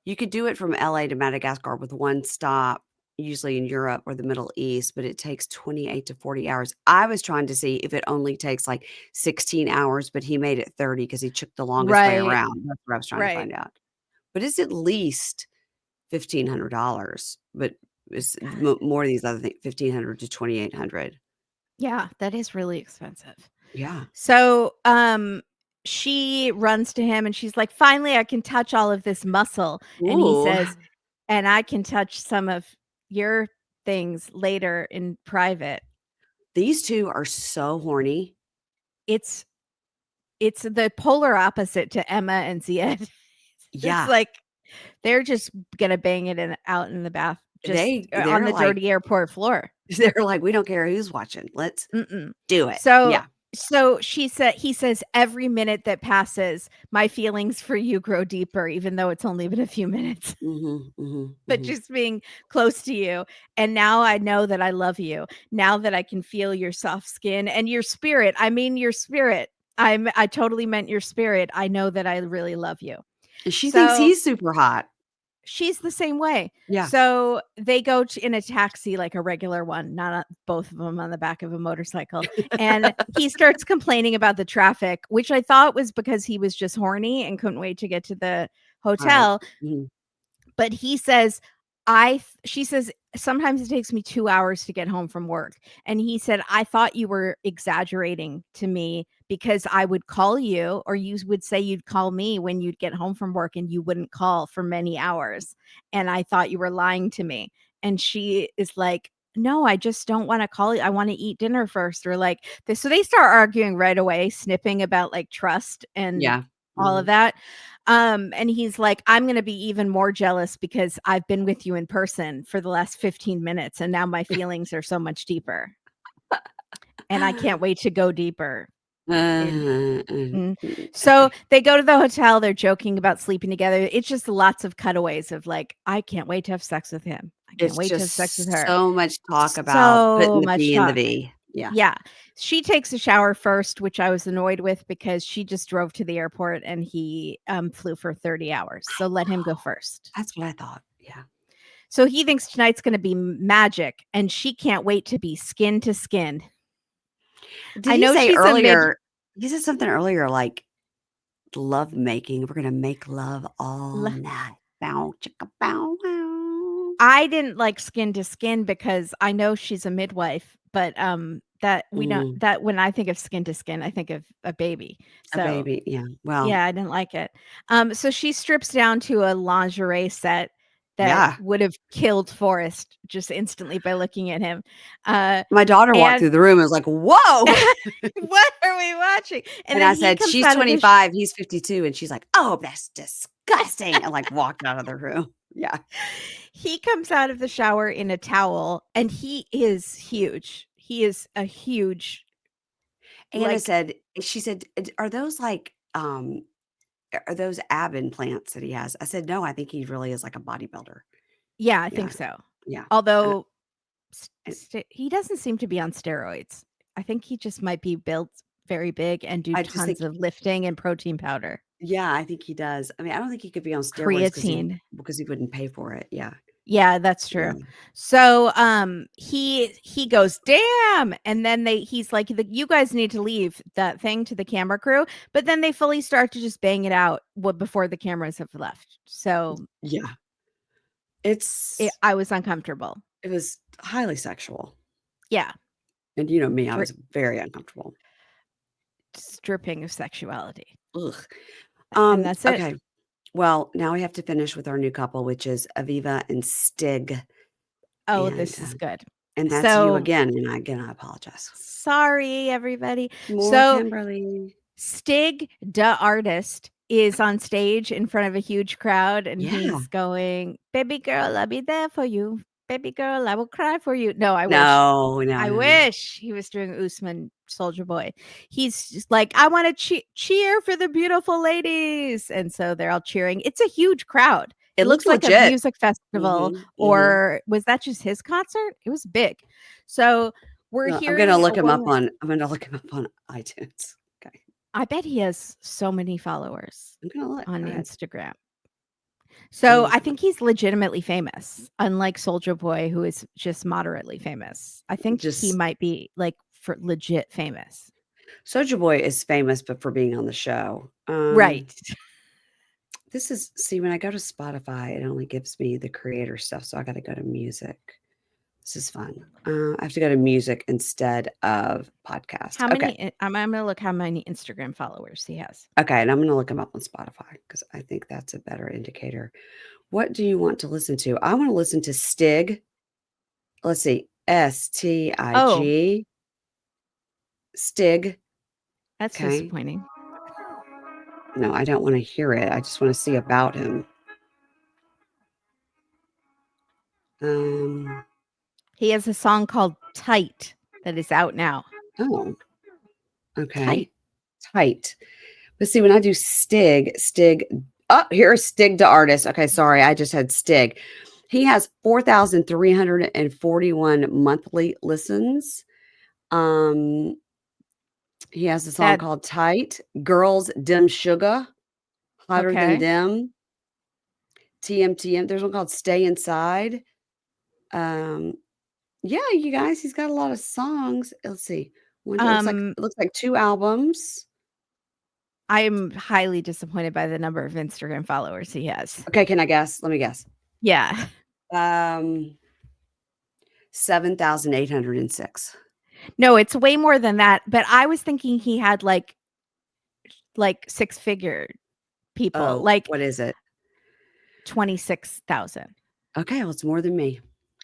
A: You could do it from LA to Madagascar with one stop, usually in Europe or the Middle East, but it takes 28 to 40 hours. I was trying to see if it only takes like 16 hours, but he made it 30 because he took the longest way
B: Right,
A: around. That's what I was trying to
B: right.
A: find out. But it's at least $1,500, but it's more of these other things, 1,500 to 2,800.
B: Yeah, that is really expensive.
A: Yeah.
B: So, she runs to him and she's like, "Finally, I can touch all of this muscle." And he
A: Ooh,
B: says, "And I can touch some of your things later in private."
A: these 2 are so horny.
B: It's it's the polar opposite to Emma and Ziad. It's
A: Yeah.
B: like they're just gonna bang it out in the bath, just on
A: They're
B: the
A: like
B: dirty airport floor.
A: they're like, "We don't care who's watching. Let's
B: Mm-mm.
A: do it."
B: So
A: Yeah.
B: he says, "Every minute that passes, my feelings for you grow deeper, even though it's only been a few minutes."
A: Mhm, mhm,
B: But
A: mhm.
B: just being close to you, and now I know that I love you. Now that I can feel your soft skin and your spirit. I mean your spirit. I totally meant your spirit. I know that I really love you.
A: And she thinks
B: So
A: he's super hot.
B: she's the same way.
A: Yeah.
B: So they go in a taxi, like a regular one, not both of them on the back of a motorcycle. And he starts complaining about the traffic, which I thought was because he was just horny and couldn't wait to get to the
A: Alright.
B: hotel.
A: Mhm.
B: But he says, she says, sometimes it takes me 2 hours to get home from work. And he said, I thought you were exaggerating to me because I would call you, or you would say you'd call me when you'd get home from work and you wouldn't call for many hours. And I thought you were lying to me. And she is like, no, I just don't want to call you. I want to eat dinner first. Or like this. So they start arguing right away, snipping about like trust and
A: Yeah.
B: all of
A: Mhm.
B: that. And he's like, I'm going to be even more jealous because I've been with you in person for the last 15 minutes and now my feelings are so much deeper. And I can't wait to go deeper. In So they go to the hotel, they're joking about sleeping together. It's just lots of cutaways of like, I can't wait to have sex with him. I can't
A: It's
B: wait to have sex with
A: just
B: her.
A: so much talk about putting
B: So
A: the
B: much
A: B in the
B: talk.
A: V. Yeah.
B: Yeah. She takes a shower first, which I was annoyed with because she just drove to the airport and he flew for 30 hours. So let him go first.
A: That's what I thought. Yeah.
B: So he thinks tonight's going to be magic and she can't wait to be skin to skin.
A: Did
B: I
A: he
B: know
A: say
B: she's a mid.
A: earlier he said something earlier like love making. We're gonna make love all night. Bow chicka bow wow.
B: I didn't like skin to skin because I know she's a midwife, but that we don't
A: Mhm.
B: that when I think of skin to skin, I think of a baby.
A: A
B: So
A: baby, yeah. Well,
B: yeah, I didn't like it. So she strips down to a lingerie set that
A: yeah.
B: would have killed Forrest just instantly by looking at him. Uh,
A: My daughter walked
B: and
A: through the room and was like, "Whoa."
B: what are we watching? And
A: And
B: then
A: I
B: he
A: said,
B: comes
A: "She's
B: out of the
A: 25, he's 52." And she's like, "Oh, that's disgusting." And like walked out of the room. Yeah.
B: he comes out of the shower in a towel and he is huge. He is a huge
A: Anna
B: like
A: said, she said, Are those like, are those ab implants that he has?" I said, "No, I think he really is like a bodybuilder."
B: yeah, I think
A: Yeah.
B: so.
A: Yeah. And,
B: Although
A: and
B: he doesn't seem to be on steroids. I think he just might be built very big and do
A: I just
B: tons
A: think,
B: of lifting and protein powder.
A: yeah, I think he does. I mean, I don't think he could be on steroids
B: Creatine.
A: because he wouldn't pay for it. Yeah.
B: Yeah, that's
A: Yeah.
B: true. So, he goes, "Damn!" And then he's like, "You guys need to leave that thing to the camera crew." But then they fully start to just bang it out before the cameras have left. So
A: Yeah. It's,
B: I was uncomfortable.
A: it was highly sexual.
B: Yeah,
A: And you know me, I
B: dri
A: was very uncomfortable.
B: stripping of sexuality,
A: Ugh.
B: and that's it.
A: Okay. Well, now we have to finish with our new couple, which is Aviva and Stig.
B: Oh,
A: And
B: this is good.
A: And that's you
B: So
A: again, and I apologize.
B: sorry, everybody.
A: More
B: So
A: Kimberly.
B: Stig, the artist, is on stage in front of a huge crowd, and
A: Yeah.
B: he's going, "Baby girl, I'll be there for you. Baby girl, I will cry for you." No, I wish.
A: No, no,
B: I
A: no, no.
B: wish he was doing Usman Soldier Boy. He's just like, "I wanna cheer for the beautiful ladies," and so they're all cheering. It's a huge crowd.
A: It
B: It
A: looks
B: looks like a
A: legit.
B: music festival,
A: Mhm, mhm.
B: or was that just his concert? It was big. So, we're
A: No, I'm gonna
B: hearing a
A: look him up
B: woman.
A: on I'm gonna look him up on iTunes. Okay.
B: I bet he has so many followers
A: I'm gonna look.
B: on
A: Go ahead.
B: Instagram.
A: I'm
B: So,
A: gonna
B: I
A: look him
B: think
A: up.
B: he's legitimately famous, unlike Soldier Boy, who is just moderately famous. I think he
A: Just
B: might be, like, for legit famous.
A: Soulja Boy is famous, but for being on the show.
B: Right.
A: This is see, when I go to Spotify, it only gives me the creator stuff, so I gotta go to music. This is fun. I have to go to music instead of podcast.
B: How
A: Okay.
B: many I'm gonna look how many Instagram followers he has.
A: Okay, and I'm gonna look him up on Spotify because I think that's a better indicator. What do you want to listen to? I wanna listen to Stig. Let's see,
B: Oh,
A: STIG, Stig.
B: that's
A: Okay.
B: disappointing.
A: No, I don't wanna hear it. I just wanna see about him. Um,
B: He has a song called "Tight" that is out now.
A: oh,
B: Tight.
A: okay. Tight. But see, when I do Stig, oh, here's Stig the artist. Okay, sorry, I just had Stig. He has 4,341 monthly listens. Um, he has a song
B: That
A: called Tight, Girls Dim Sugar, Hotter Than
B: okay.
A: Them, TMTM. There's one called Stay Inside. Um, yeah, you guys, he's got a lot of songs. Let's see. One,
B: Um,
A: it looks like 2 albums.
B: I'm highly disappointed by the number of Instagram followers he has.
A: Okay, can I guess? Let me guess.
B: Yeah.
A: 7,806.
B: No, it's way more than that, but I was thinking he had, like, six-figure people,
A: Oh,
B: like
A: what is it?
B: 26,000.
A: Okay, well, it's more than me.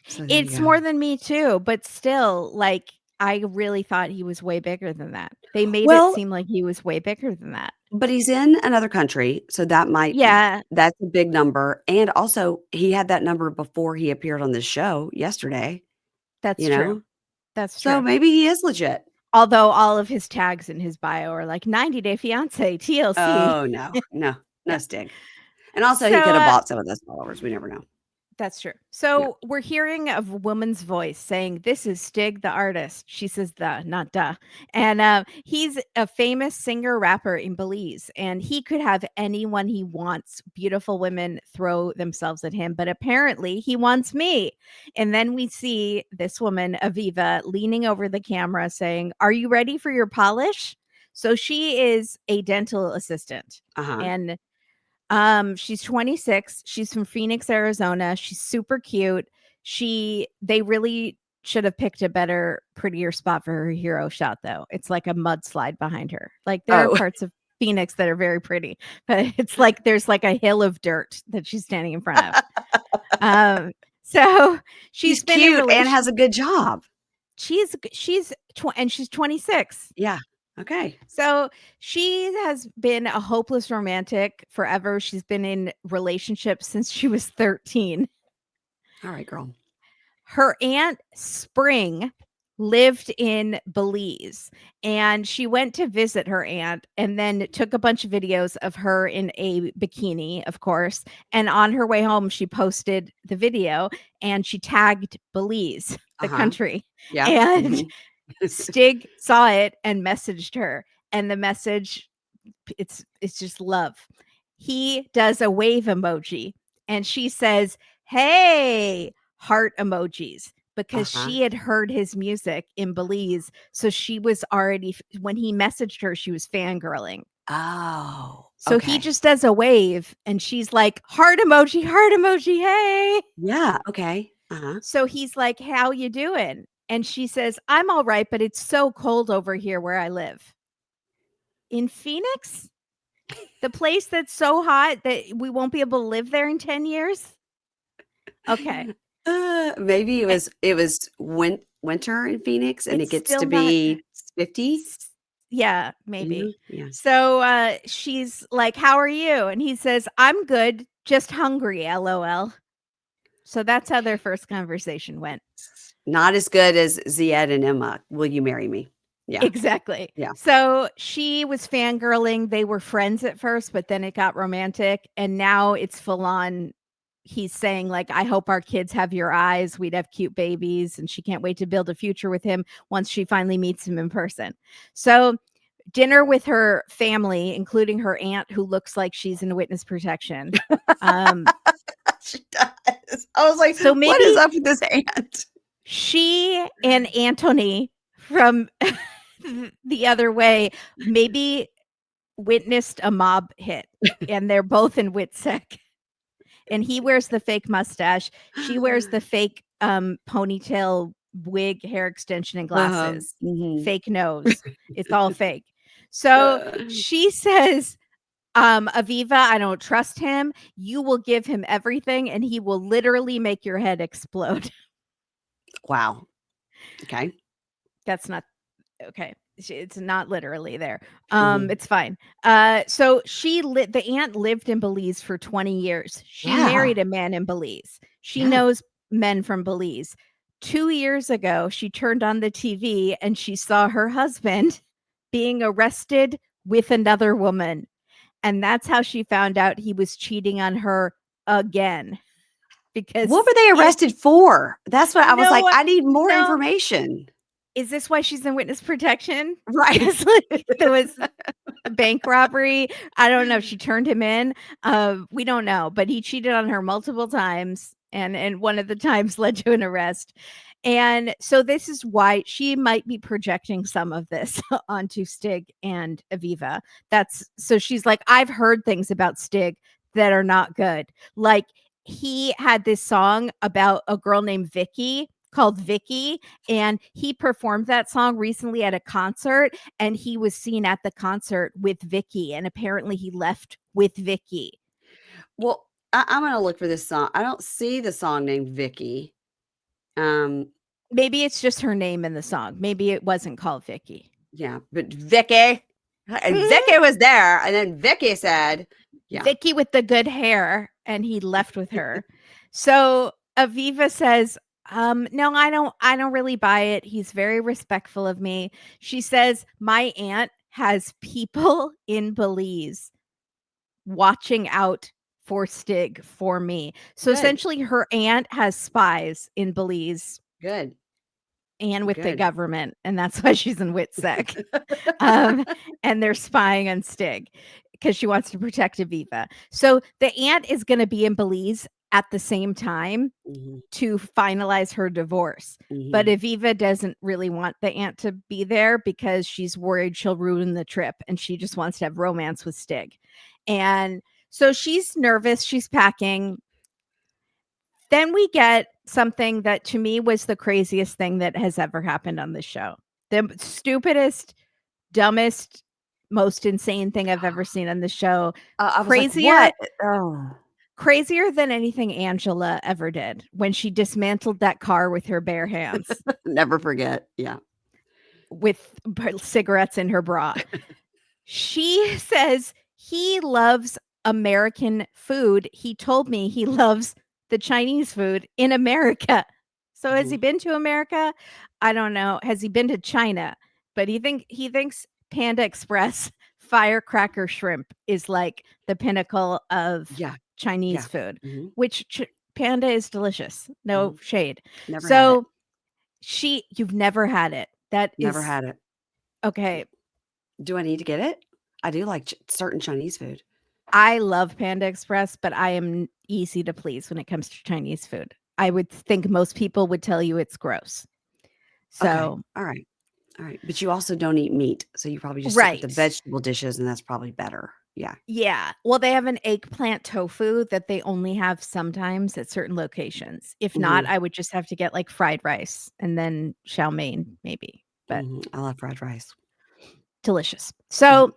A: So there you
B: It's
A: go.
B: more than me too, but still, like, I really thought he was way bigger than that. They made it
A: Well,
B: seem like he was way bigger than that.
A: but he's in another country, so
B: Yeah,
A: that's a big number, and also, he had that number before he appeared on the show yesterday,
B: that's
A: you
B: true.
A: know?
B: That's
A: So
B: true.
A: maybe he is legit.
B: Although all of his tags in his bio are like 90 Day Fiancé, TLC.
A: Oh, no. No.
B: Yeah.
A: No Stig. And also,
B: So,
A: he could have bought some of those followers, we never know.
B: that's true.
A: Yeah.
B: So we're hearing a woman's voice saying, "This is Stig the artist." She says "the," not "duh." And he's a famous singer rapper in Belize, and he could have anyone he wants. Beautiful women throw themselves at him, but apparently he wants me. And then we see this woman, Aviva, leaning over the camera saying, "Are you ready for your polish?" So she is a dental assistant,
A: Uh-huh.
B: and she's 26. She's from Phoenix, Arizona. She's super cute. They really should have picked a better, prettier spot for her hero shot, though. It's like a mudslide behind her. Like there are
A: Oh,
B: parts of Phoenix that are very pretty, but it's like there's like a hill of dirt that she's standing in front of. So
A: she's
B: she's been in
A: cute and
B: relation.
A: has a good job.
B: And she's 26.
A: Yeah. Okay.
B: So she has been a hopeless romantic forever. She's been in relationships since she was 13.
A: Alright, girl.
B: Her aunt Spring lived in Belize, and she went to visit her aunt and then took a bunch of videos of her in a bikini, of course. And on her way home, she posted the video and she tagged Belize, the
A: Uh-huh.
B: country.
A: Yeah.
B: And
A: Mhm.
B: Stig saw it and messaged her. And the message, it's just love. He does a wave emoji and she says, "Hey," heart emojis, because
A: Uh-huh.
B: she had heard his music in Belize. So she was already, when he messaged her, she was fangirling.
A: Oh,
B: So he
A: okay.
B: just does a wave and she's like, heart emoji, hey.
A: Yeah, okay. Uh-huh.
B: So he's like, "How you doing?" And she says, "I'm all right, but it's so cold over here where I live." In Phoenix? The place that's so hot that we won't be able to live there in 10 years? Okay.
A: Maybe it was winter in Phoenix, and it
B: It's
A: gets to
B: still not
A: be 50?
B: s yeah, maybe.
A: Yeah.
B: So, she's like, "How are you?" And he says, "I'm good, just hungry, LOL." So that's how their first conversation went.
A: Not as good as Ziad and Emma, "Will you marry me?" Yeah,
B: Exactly.
A: yeah.
B: So she was fangirling. They were friends at first, but then it got romantic, and now it's full on. He's saying, like, "I hope our kids have your eyes. We'd have cute babies." And she can't wait to build a future with him once she finally meets him in person. So dinner with her family, including her aunt, who looks like she's in witness protection. Um,
A: She does. I was like,
B: so
A: "What is
B: maybe
A: up with this aunt?"
B: she and Anthony from the other way maybe witnessed a mob hit, and they're both in WITSEC. And he wears the fake mustache. She wears the fake ponytail, wig, hair extension, and
A: Uh-huh,
B: glasses.
A: mhm.
B: Fake nose. It's all fake. So she says, Aviva, I don't trust him. You will give him everything, and he will literally make your head explode.
A: Wow, okay.
B: That's not okay. It's not literally there.
A: Mhm.
B: It's fine. So the aunt lived in Belize for 20 years. She
A: Yeah,
B: married a man in Belize. She
A: yeah.
B: knows men from Belize. 2 years ago, she turned on the TV and she saw her husband being arrested with another woman. And that's how she found out he was cheating on her again
A: What
B: because
A: were they
B: he had
A: arrested for? That's what I was like,
B: no,
A: "I need more
B: no.
A: information."
B: Is this why she's in witness protection?
A: Right.
B: Because like there was a bank robbery. I don't know. She turned him in. We don't know, but he cheated on her multiple times, and one of the times led to an arrest. And so this is why she might be projecting some of this onto Stig and Aviva. That's so she's like, I've heard things about Stig that are not good. Like he had this song about a girl named Vicky called Vicky, and he performed that song recently at a concert, and he was seen at the concert with Vicky, and apparently he left with Vicky.
A: Well, I'm gonna look for this song. I don't see the song named Vicky. Um,
B: Maybe it's just her name in the song. Maybe it wasn't called Vicky.
A: yeah, but Vicky and Vicky was there, and then Vicky said, yeah.
B: Vicky with the good hair, and he left with her. So Aviva says, no, I don't really buy it. He's very respectful of me. She says, my aunt has people in Belize watching out for Stig for me. So
A: Good,
B: essentially her aunt has spies in Belize
A: good,
B: and with the
A: good.
B: government, and that's why she's in WITSEC. Um, and they're spying on Stig because she wants to protect Aviva. So the aunt is going to be in Belize at the same time
A: Mhm,
B: to finalize her divorce. But
A: mhm.
B: Aviva doesn't really want the aunt to be there because she's worried she'll ruin the trip and she just wants to have romance with Stig. And so she's nervous, she's packing. Then we get something that to me was the craziest thing that has ever happened on this show. The stupidest, dumbest, most insane thing I've ever seen on the show.
A: I was like,
B: Crazier
A: "What?" Oh,
B: crazier than anything Angela ever did when she dismantled that car with her bare hands
A: never forget. Yeah.
B: with cigarettes in her bra. She says he loves American food. He told me he loves the Chinese food in America. So has he
A: Mhm.
B: been to America? I don't know. Has he been to China? But he thinks Panda Express firecracker shrimp is like the pinnacle of
A: Yeah,
B: Chinese
A: yeah.
B: food,
A: Mhm,
B: which Panda is delicious. No
A: mhm.
B: shade.
A: Never had it.
B: So you've never had it. That
A: Never
B: is
A: had it.
B: okay.
A: Do I need to get it? I do like certain Chinese food.
B: I love Panda Express, but I am easy to please when it comes to Chinese food. I would think most people would tell you it's gross.
A: Okay.
B: So,
A: All right. All right. But you also don't eat meat, so you probably just stick with the
B: right.
A: vegetable dishes, and that's probably better. Yeah.
B: Yeah. Well, they have an eggplant tofu that they only have sometimes at certain locations. If not,
A: Mhm,
B: I would just have to get like fried rice and then chow mein, maybe, but
A: mhm. I love fried rice.
B: delicious.
A: Mhm.
B: So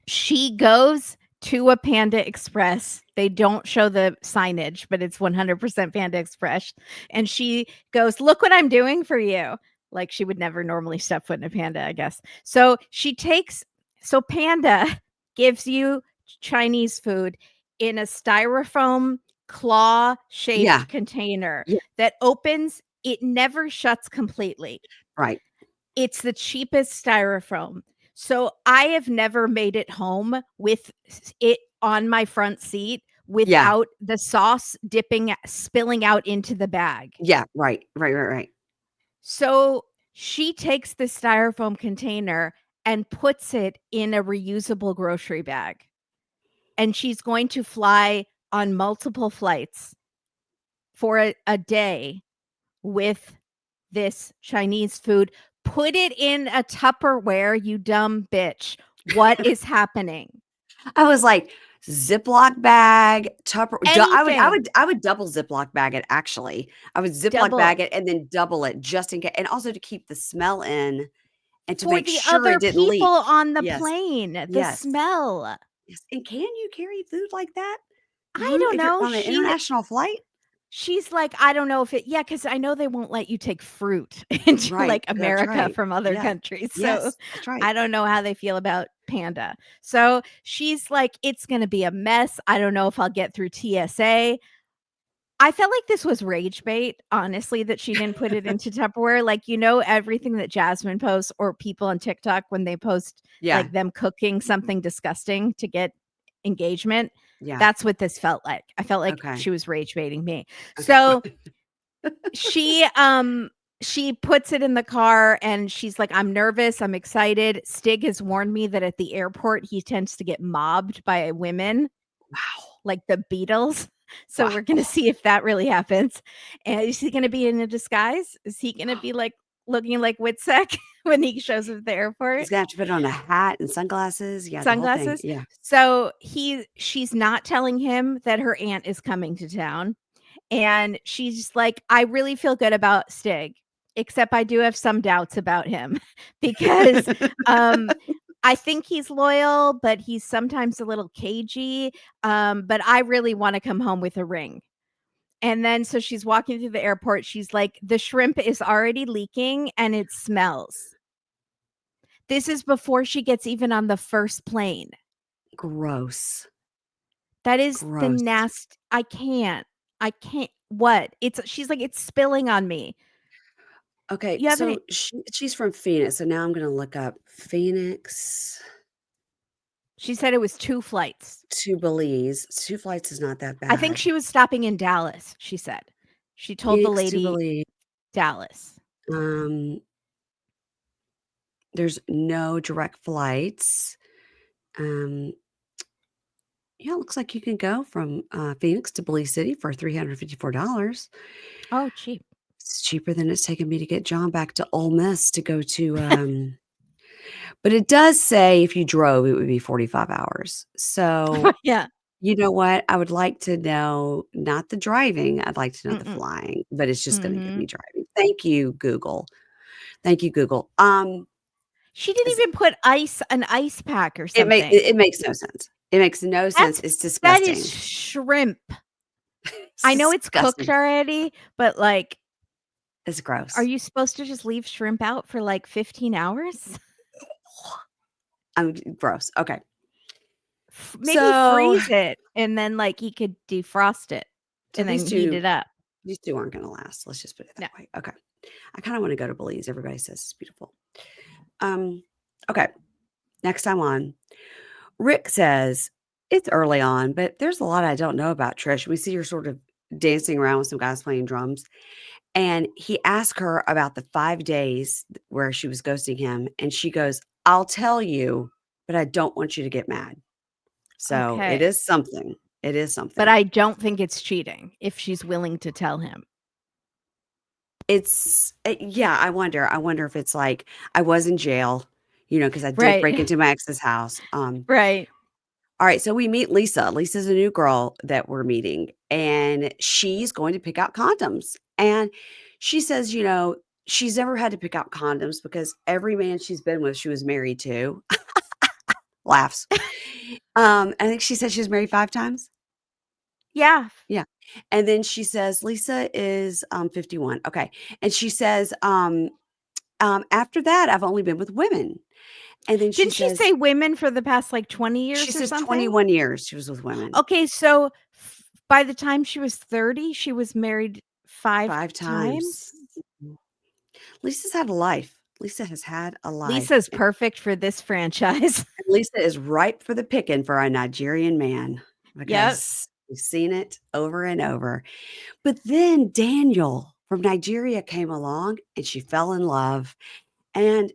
B: she goes to a Panda Express. They don't show the signage, but it's 100% Panda Express. And she goes, "Look what I'm doing for you." Like she would never normally step foot in a Panda, I guess. So Panda gives you Chinese food in a styrofoam claw-shaped
A: Yeah.
B: container
A: Yeah.
B: that opens, it never shuts completely.
A: Right.
B: It's the cheapest styrofoam. So I have never made it home with it on my front seat
A: Yeah.
B: without the sauce spilling out into the bag.
A: Yeah. Right. Right. Right. Right.
B: So she takes the styrofoam container and puts it in a reusable grocery bag. And she's going to fly on multiple flights for a day with this Chinese food. Put it in a Tupperware, you dumb bitch. What is happening?
A: I was like, Ziploc bag,
B: Anything.
A: I would double Ziploc bag it actually. I would Ziploc
B: Double.
A: bag it and then double it just in case, and also to keep the smell in and to
B: For
A: make
B: the
A: sure
B: other
A: it didn't
B: people
A: leak.
B: on the
A: Yes.
B: plane, the
A: Yes.
B: smell.
A: Yes. And can you carry food like that?
B: I don't
A: If you're
B: know.
A: on an international flight?
B: She's like, "I don't know if it," yeah, because I know they won't let you take fruit into,
A: Right.
B: like,
A: That's
B: America
A: right.
B: from other
A: Yeah.
B: countries, so
A: Yes. That's right.
B: I don't know how they feel about Panda. So, she's like, "It's gonna be a mess. I don't know if I'll get through TSA." I felt like this was rage bait, honestly, that she didn't put it into Tupperware. Like, everything that Jasmine posts or people on TikTok when they post,
A: Yeah.
B: like, them cooking something disgusting to get engagement.
A: Yeah.
B: That's what this felt like. I felt like
A: Okay.
B: she was rage baiting me.
A: Okay.
B: So she she puts it in the car and she's like, "I'm nervous, I'm excited." Stig has warned me that at the airport he tends to get mobbed by women
A: Wow.
B: like the Beatles. So we're gonna
A: Wow.
B: see if that really happens. And is he gonna be in a disguise? Is he gonna be like looking like Witsec when he shows up at the airport?
A: He's gonna have to put on a hat and sunglasses. Yeah, the whole thing.
B: Sunglasses?
A: Yeah.
B: So she's not telling him that her aunt is coming to town. And she's just like, "I really feel good about Stig, except I do have some doubts about him because um I think he's loyal, but he's sometimes a little cagey. But I really want to come home with a ring." And then so she's walking through the airport. She's like, "The shrimp is already leaking and it smells." This is before she gets even on the first plane.
A: Gross.
B: That is the
A: Gross.
B: nast. I can't. I can't. What? She's like, "It's spilling on me."
A: Okay,
B: You haven't.
A: so she's from Phoenix, so now I'm gonna look up Phoenix
B: She said it was 2 flights.
A: to Belize. 2 flights is not that
B: I think
A: bad.
B: she was stopping in Dallas, she said. She told the
A: Phoenix to
B: lady
A: Belize,
B: Dallas.
A: um, there's no direct flights. Um, yeah, it looks like you can go from, Phoenix to Belize City for $354.
B: Oh, cheap.
A: It's cheaper than it's taken me to get John back to Ole Miss to go to, but it does say if you drove, it would be 45 hours. So,
B: Yeah.
A: you know what? I would like to know not the driving, I'd like to know the
B: Mm-mm.
A: flying, but it's just gonna give
B: Mhm.
A: me driving. Thank you, Google. Thank you, Google.
B: She didn't
A: Is
B: even put an ice pack or
A: it
B: something.
A: it makes no sense. It makes no sense.
B: That's
A: It's
B: that is
A: disgusting.
B: shrimp.
A: It's
B: I know it's cooked
A: disgusting.
B: already, but, like,
A: It's
B: are
A: gross.
B: you supposed to just leave shrimp out for, like, 15 hours?
A: Gross. Okay.
B: Maybe
A: So
B: freeze it, and then, like, he could defrost it
A: so
B: and then heat it up.
A: these 2 aren't gonna last. Let's just put it
B: No.
A: that way. Okay. I kinda wanna go to Belize. Everybody says it's beautiful. Um, okay. Next time on, Rick says, "It's early on, but there's a lot I don't know about Trish." We see her sort of dancing around with some guys playing drums, and he asked her about the 5 days where she was ghosting him, and she goes, "I'll tell you, but I don't want you to get mad." So, it
B: Okay.
A: is something. It is
B: But
A: something.
B: I don't think it's cheating if she's willing to tell him.
A: Yeah, I wonder if it's like, I was in jail, because I did break
B: Right.
A: into my ex's house.
B: Right.
A: All right, so we meet Lisa. Lisa's a new girl that we're meeting, and she's going to pick out condoms. And she says, she's never had to pick out condoms because every man she's been with, she was married to. Laughs. I think she said she was married 5 times.
B: Yeah.
A: Yeah. And then she says, Lisa is 51. Okay. And she says, after that, I've only been with women. And then she
B: Didn't she
A: says,
B: say women for the past, like, 20
A: she
B: years or
A: says
B: something?
A: 21 years she was with women.
B: Okay, so by the time she was 30, she was married 5
A: 5
B: times?
A: times. Mhm. Lisa's had a life. Lisa has had a life.
B: Lisa's perfect for this franchise.
A: And Lisa is ripe for the picking for a Nigerian man
B: Yep.
A: because we've seen it over and over. But then Daniel from Nigeria came along and she fell in love, and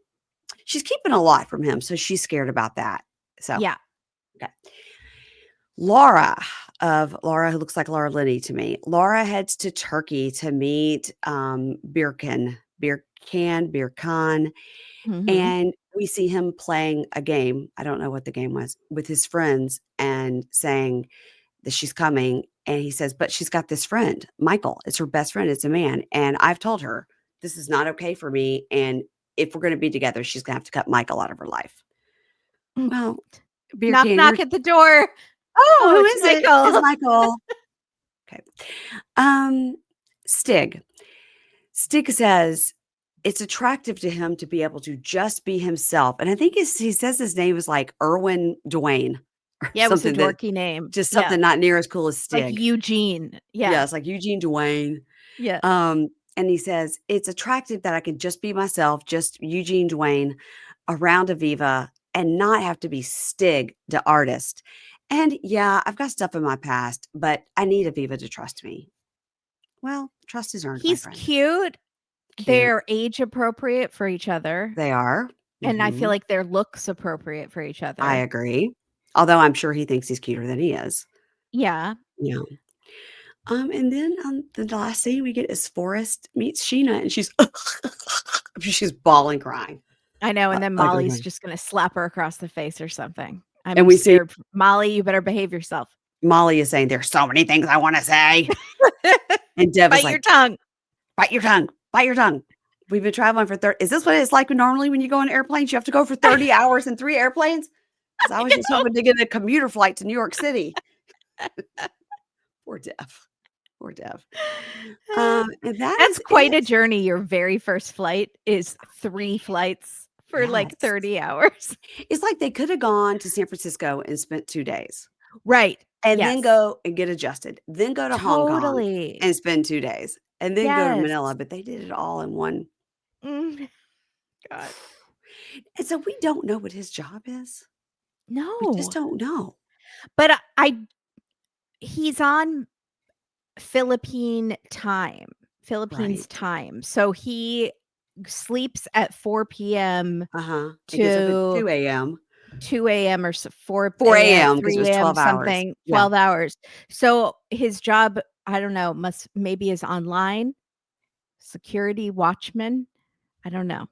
A: she's keeping a lot from him, so she's scared about that. So,
B: Yeah.
A: okay. Laura, who looks like Laura Linney to me. Laura heads to Turkey to meet Birkan,
B: Mhm.
A: and we see him playing a game. I don't know what the game was with his friends and saying that she's coming. And he says, but she's got this friend, Michael. It's her best friend. It's a man. And I've told her this is not okay for me. And if we're going to be together, she's going to have to cut Michael out of her life.
B: Mm.
A: Well, beer
B: Knock,
A: can,
B: knock
A: you're,
B: at the door.
A: oh,
B: Oh,
A: who
B: it's
A: is it? It's
B: Michael.
A: Michael. Okay. Um, Stig. Stig says it's attractive to him to be able to just be himself. And I think he says his name is like Erwin Dwayne or
B: Yeah, it was a
A: something that
B: dorky name.
A: just
B: Yeah,
A: something not near as cool as
B: like
A: Stig.
B: Eugene. Yeah,
A: Yes, like Eugene Dwayne.
B: yeah.
A: And he says, it's attractive that I can just be myself, just Eugene Dwayne around Aviva and not have to be Stig, the artist. And yeah, I've got stuff in my past, but I need Aviva to trust me. Well, trust is earned, my
B: He's
A: friend.
B: cute.
A: Cute.
B: They're age appropriate for each other,
A: They are.
B: and I feel
A: Mhm.
B: like their looks appropriate for each
A: I
B: other.
A: agree. Although I'm sure he thinks he's cuter than he is.
B: Yeah,
A: Yeah. And then the last scene we get is Forrest meets Sheena, and she's bawling, crying,
B: I know, and then
A: ugly
B: Molly's
A: crying.
B: just gonna slap her across the face or something.
A: And
B: I'm
A: we see
B: scared. Molly, you better behave yourself.
A: Molly is saying, "There's so many things I want to say," and Dev is
B: Bite your
A: like,
B: tongue.
A: "Bite your tongue, bite your tongue." We've been traveling for 30. Is this what it's like normally when you go on airplanes? You have to go for 30 hours in 3 airplanes? Because I was just hoping to get a commuter flight to New York City. Poor Dev. Poor Dev. And that
B: That's
A: is
B: quite a
A: it.
B: journey. Your very first flight is 3 flights for, like,
A: Yes.
B: 30 hours.
A: It's like they could have gone to San Francisco and spent 2 days,
B: Right.
A: and then
B: Yes.
A: go and get adjusted, then go to Hong Kong
B: Totally.
A: and spend 2 days, and then go to
B: Yes.
A: Manila, but they did it all in one.
B: Mm, God.
A: And so we don't know what his job is. We just
B: No.
A: don't know.
B: But I he's on Philippine time, Philippines
A: Right.
B: time. So he sleeps at 4 p.m.
A: Uh-huh. It gets up at
B: to
A: 2 AM.
B: 2 a.m. or
A: 4
B: 4 a.m.,
A: AM because it was
B: 3 a.m.
A: 12 hours.
B: something,
A: Yeah.
B: 12 hours. So his job, I don't know, must maybe is online, security watchman. I don't know.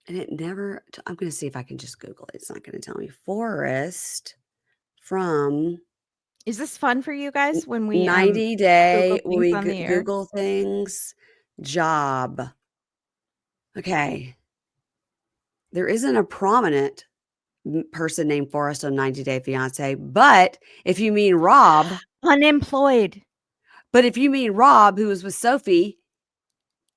A: And it never I'm gonna see if I can just Google it. It's not gonna tell me. Forrest from
B: Is this fun for you guys when we
A: 90
B: Google
A: day when
B: things
A: we
B: on the air?
A: Google things, job. Okay. There isn't a prominent person named Forrest on 90 Day Fiance, but if you mean Rob,
B: Unemployed.
A: who was with Sophie,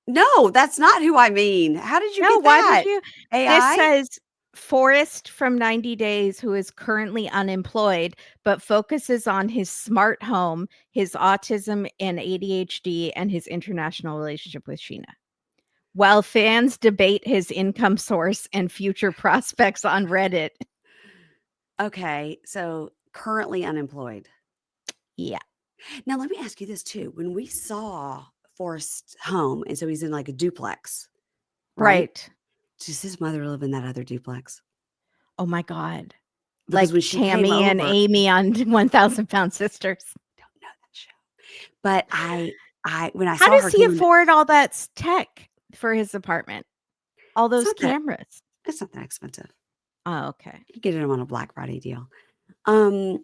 A: no, that's not who I mean. How did you
B: No,
A: get
B: why would
A: that?
B: you? This
A: AI?
B: says Forrest from 90 Days, who is currently unemployed, but focuses on his smart home, his autism and ADHD, and his international relationship with Sheena. While fans debate his income source and future prospects on Reddit.
A: Okay, so currently unemployed.
B: Yeah.
A: Now let me ask you this too. When we saw Forrest's home, and so he's in like a duplex, right?
B: Right.
A: Does his mother live in that other duplex?
B: Oh my God.
A: Because
B: Like
A: when she came
B: Tammy and
A: over,
B: Amy on 1,000 Pound Sisters.
A: don't know that show. But I when I
B: How
A: saw
B: does
A: her
B: he
A: come in,
B: afford all that tech for his apartment? All
A: it's
B: those
A: not that
B: cameras.
A: it's not that expensive.
B: Oh, okay.
A: You get it on a Black Friday deal. Um,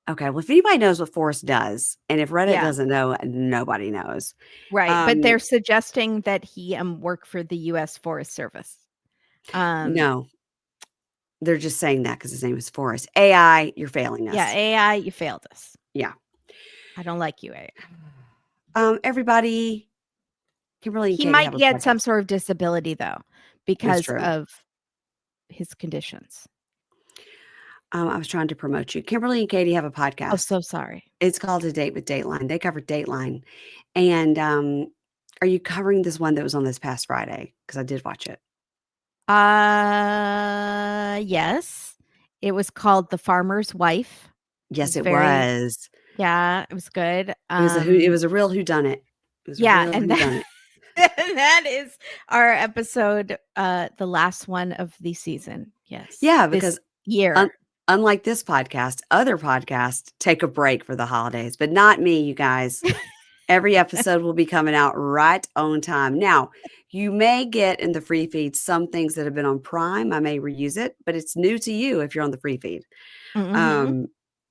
A: okay, well, if anybody knows what Forrest does, and if Reddit
B: Yeah.
A: doesn't know, nobody knows.
B: Right, but
A: Um,
B: they're suggesting that he, work for the US Forest Service. Um,
A: no, they're just saying that because his name is Forrest. AI, you're failing
B: yeah,
A: us.
B: AI, you failed us.
A: Yeah.
B: I don't like you, A.
A: Everybody, Kimberly and
B: He
A: Katie
B: might
A: have a
B: get some
A: podcast.
B: sort of disability, though,
A: That's
B: because
A: true.
B: of his conditions.
A: I was trying to promote you. Kimberly and Katie have a
B: Oh,
A: podcast.
B: so sorry.
A: It's called A Date with Dateline. They cover Dateline. And are you covering this one that was on this past Friday? Because I did watch it.
B: Yes. It was called The Farmer's Wife. It
A: Yes,
B: was
A: it
B: very
A: was.
B: yeah, it was good.
A: It was a real whodunit. It was a
B: Yeah,
A: real
B: and
A: whodunit.
B: that is our episode, the last one of the season. Yes.
A: Yeah,
B: This
A: because un
B: year.
A: unlike this podcast, other podcasts take a break for the holidays, but not me, you guys. Every episode will be coming out right on time. Now, you may get in the free feed some things that have been on Prime. I may reuse it, but it's new to you if you're on the free feed.
B: Mhm.
A: Um,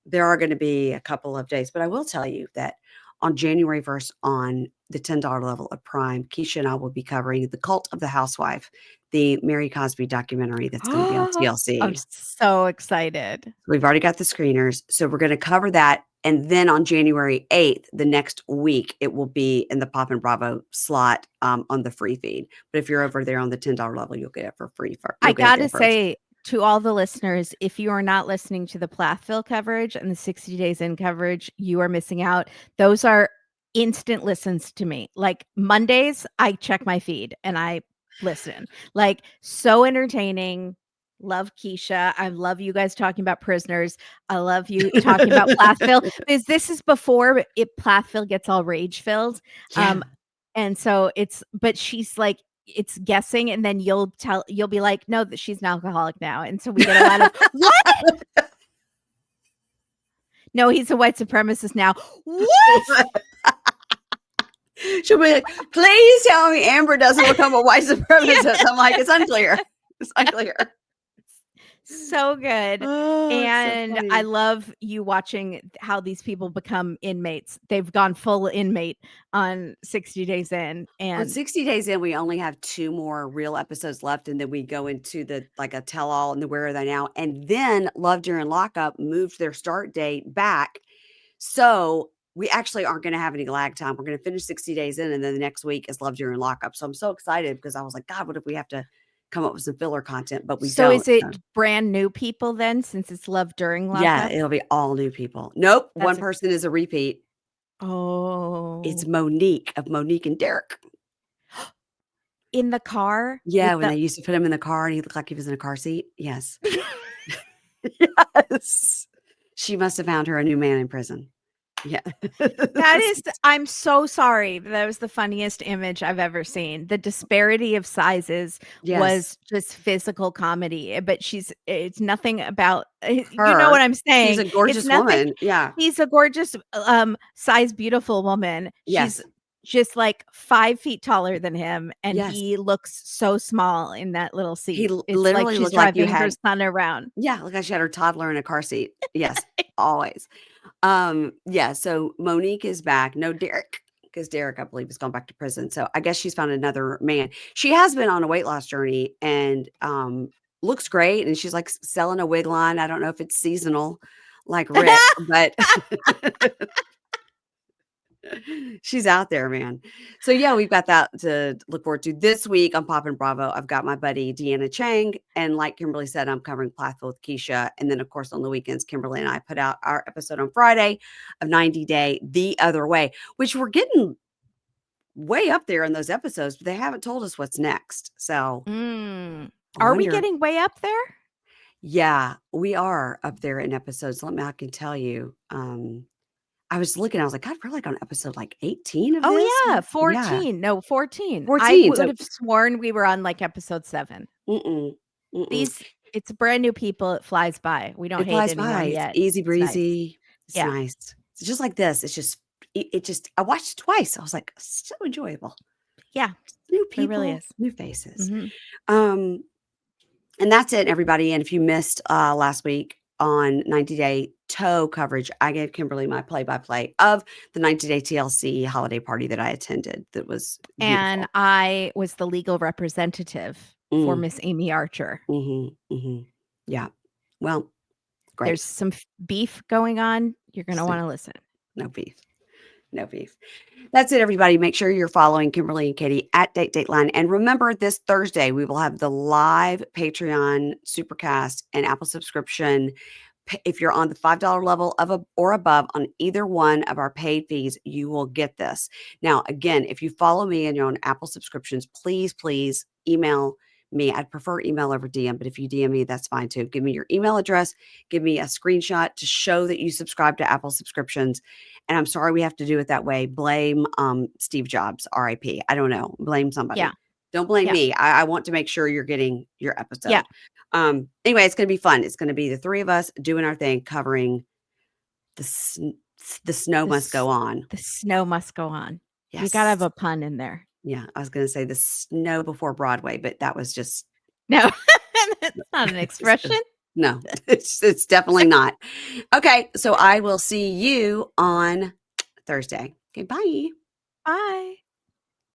A: there are gonna be a couple of days, but I will tell you that on January 1st on the $10 level of Prime, Keisha and I will be covering The Cult of the Housewife, the Mary Cosby documentary that's gonna be on
B: I'm
A: TLC.
B: so excited.
A: We've already got the screeners, so we're gonna cover that, and then on January 8th, the next week, it will be in the Pop and Bravo slot, on the free feed. But if you're over there on the $10 level, you'll get it for free
B: I
A: you'll get it
B: gotta
A: there first.
B: say to all the listeners, if you are not listening to the Plathville coverage and the 60 Days In coverage, you are missing out. Those are instant listens to me. Like Mondays, I check my feed and I listen. Like so entertaining. Love Keisha. I love you guys talking about prisoners. I love you talking about Plathville because this is before it Plathville gets all rage filled.
A: Yeah.
B: And so but she's like, it's guessing, and then you'll be like, no, that she's an alcoholic now. And so we get a lot of what? No, he's a white supremacist now. What?
A: She'll be like, "Please tell me Amber doesn't become a white supremacist." I'm like, "It's unclear. It's unclear."
B: So good.
A: Oh, it's so
B: And I
A: funny.
B: love you watching how these people become inmates. They've gone full inmate on 60 Days In.
A: On
B: And
A: 60 Days In, we only have 2 more real episodes left, and then we go into the like, a tell-all and the Where Are They Now? And then Love During Lockup moved their start date back. So, we actually aren't gonna have any lag time. We're gonna finish 60 Days In, and then the next week is Love During Lockup. So, I'm so excited because I was like, "God, what if we have to come up with some filler content?" But we
B: so
A: don't,
B: is it
A: so
B: brand new people then, since it's Love During
A: yeah,
B: Lockup?
A: it'll be all new people. Nope, one
B: That's a
A: person is a repeat. It's
B: oh.
A: Monique of Monique and Derek.
B: In the car
A: Yeah,
B: with
A: when
B: the
A: they used to put him in the car and he looked like he was in a car seat. Yes. Yes. She must have found her a new man in prison. Yeah.
B: That is I'm so sorry. That was the funniest image I've ever seen. The disparity of sizes
A: Yes.
B: was just physical comedy, but it's nothing about you know what
A: Her.
B: I'm
A: She's
B: saying.
A: a
B: It's
A: gorgeous
B: nothing
A: woman. Yeah.
B: He's a gorgeous, size beautiful woman. She's
A: Yes.
B: just like 5 feet taller than him, and
A: Yes.
B: he looks so small in that little
A: He
B: seat.
A: l
B: It's like
A: literally
B: she's
A: looked like you
B: driving her
A: had
B: son around.
A: yeah, looked like she had her toddler in a car seat. Yes, always. Yeah, so Monique is back. No Derek, because Derek, I believe, has gone back to prison. So I guess she's found another man. She has been on a weight loss journey and looks great. And she's like selling a wig line. I don't know if it's seasonal like Rick, but she's out there, man. So yeah, we've got that to look forward to. This week on Pop and Bravo, I've got my buddy Deanna Chang. And like Kimberly said, I'm covering Plathville with Keisha. And then of course on the weekends, Kimberly and I put out our episode on Friday of 90 Day The Other Way, which we're getting way up there in those episodes, but they haven't told us what's next. So
B: Mm.
A: I
B: Are we
A: wonder.
B: getting way up there?
A: Yeah, we are up there in episodes. I can tell you. I was looking, I was like, God, we're like on episode like 18 of this.
B: Oh, yeah,
A: Yeah.
B: 14. No, 14. I
A: 14.
B: would
A: So
B: have sworn we were on, like, episode 7.
A: mm-mm, mm-mm.
B: It's brand new people, it flies by. We don't
A: It
B: hate
A: flies by.
B: anyone
A: It's
B: yet.
A: easy
B: It's nice.
A: breezy. It's
B: Yeah,
A: nice. It's just like this. It's just it just I watched it twice. I was like, so enjoyable.
B: yeah,
A: New
B: it really
A: people,
B: is.
A: new faces.
B: Mhm.
A: Um, and that's it, everybody. And if you missed last week on 90 Day Toe coverage, I gave Kimberly my play-by-play of the 90 Day TLC holiday party that I attended. That was
B: And
A: beautiful.
B: I was the legal representative for
A: Mm,
B: Miss Amy Archer.
A: mm-hmm. Yeah. Well,
B: There's
A: great.
B: some beef going on. You're gonna
A: So
B: wanna listen.
A: no beef. No beef. That's it, everybody. Make sure you're following Kimberly and Katie at Date Dateline. And remember, this Thursday, we will have the live Patreon, Supercast, and Apple subscription. If you're on the $5 level or above on either one of our paid fees, you will get this. Now, again, if you follow me and you're on Apple subscriptions, please email me. I'd prefer email over DM, but if you DM me, that's fine too. Give me your email address. Give me a screenshot to show that you subscribe to Apple subscriptions. And I'm sorry we have to do it that way. Blame Steve Jobs, RIP. I don't know. Blame
B: Yeah.
A: somebody. Don't blame
B: Yeah.
A: me. I want to make sure you're getting your episode.
B: Yeah.
A: Anyway, it's going to be fun. It's going to be the three of us doing our thing, covering the snow must go on.
B: The snow must go on.
A: Yes.
B: You gotta have a pun in there.
A: Yeah, I was going to say the snow before Broadway, but that was just
B: no. That's not an expression.
A: No, it's definitely not. Okay, so I will see you on Thursday. Okay, bye.
B: Bye.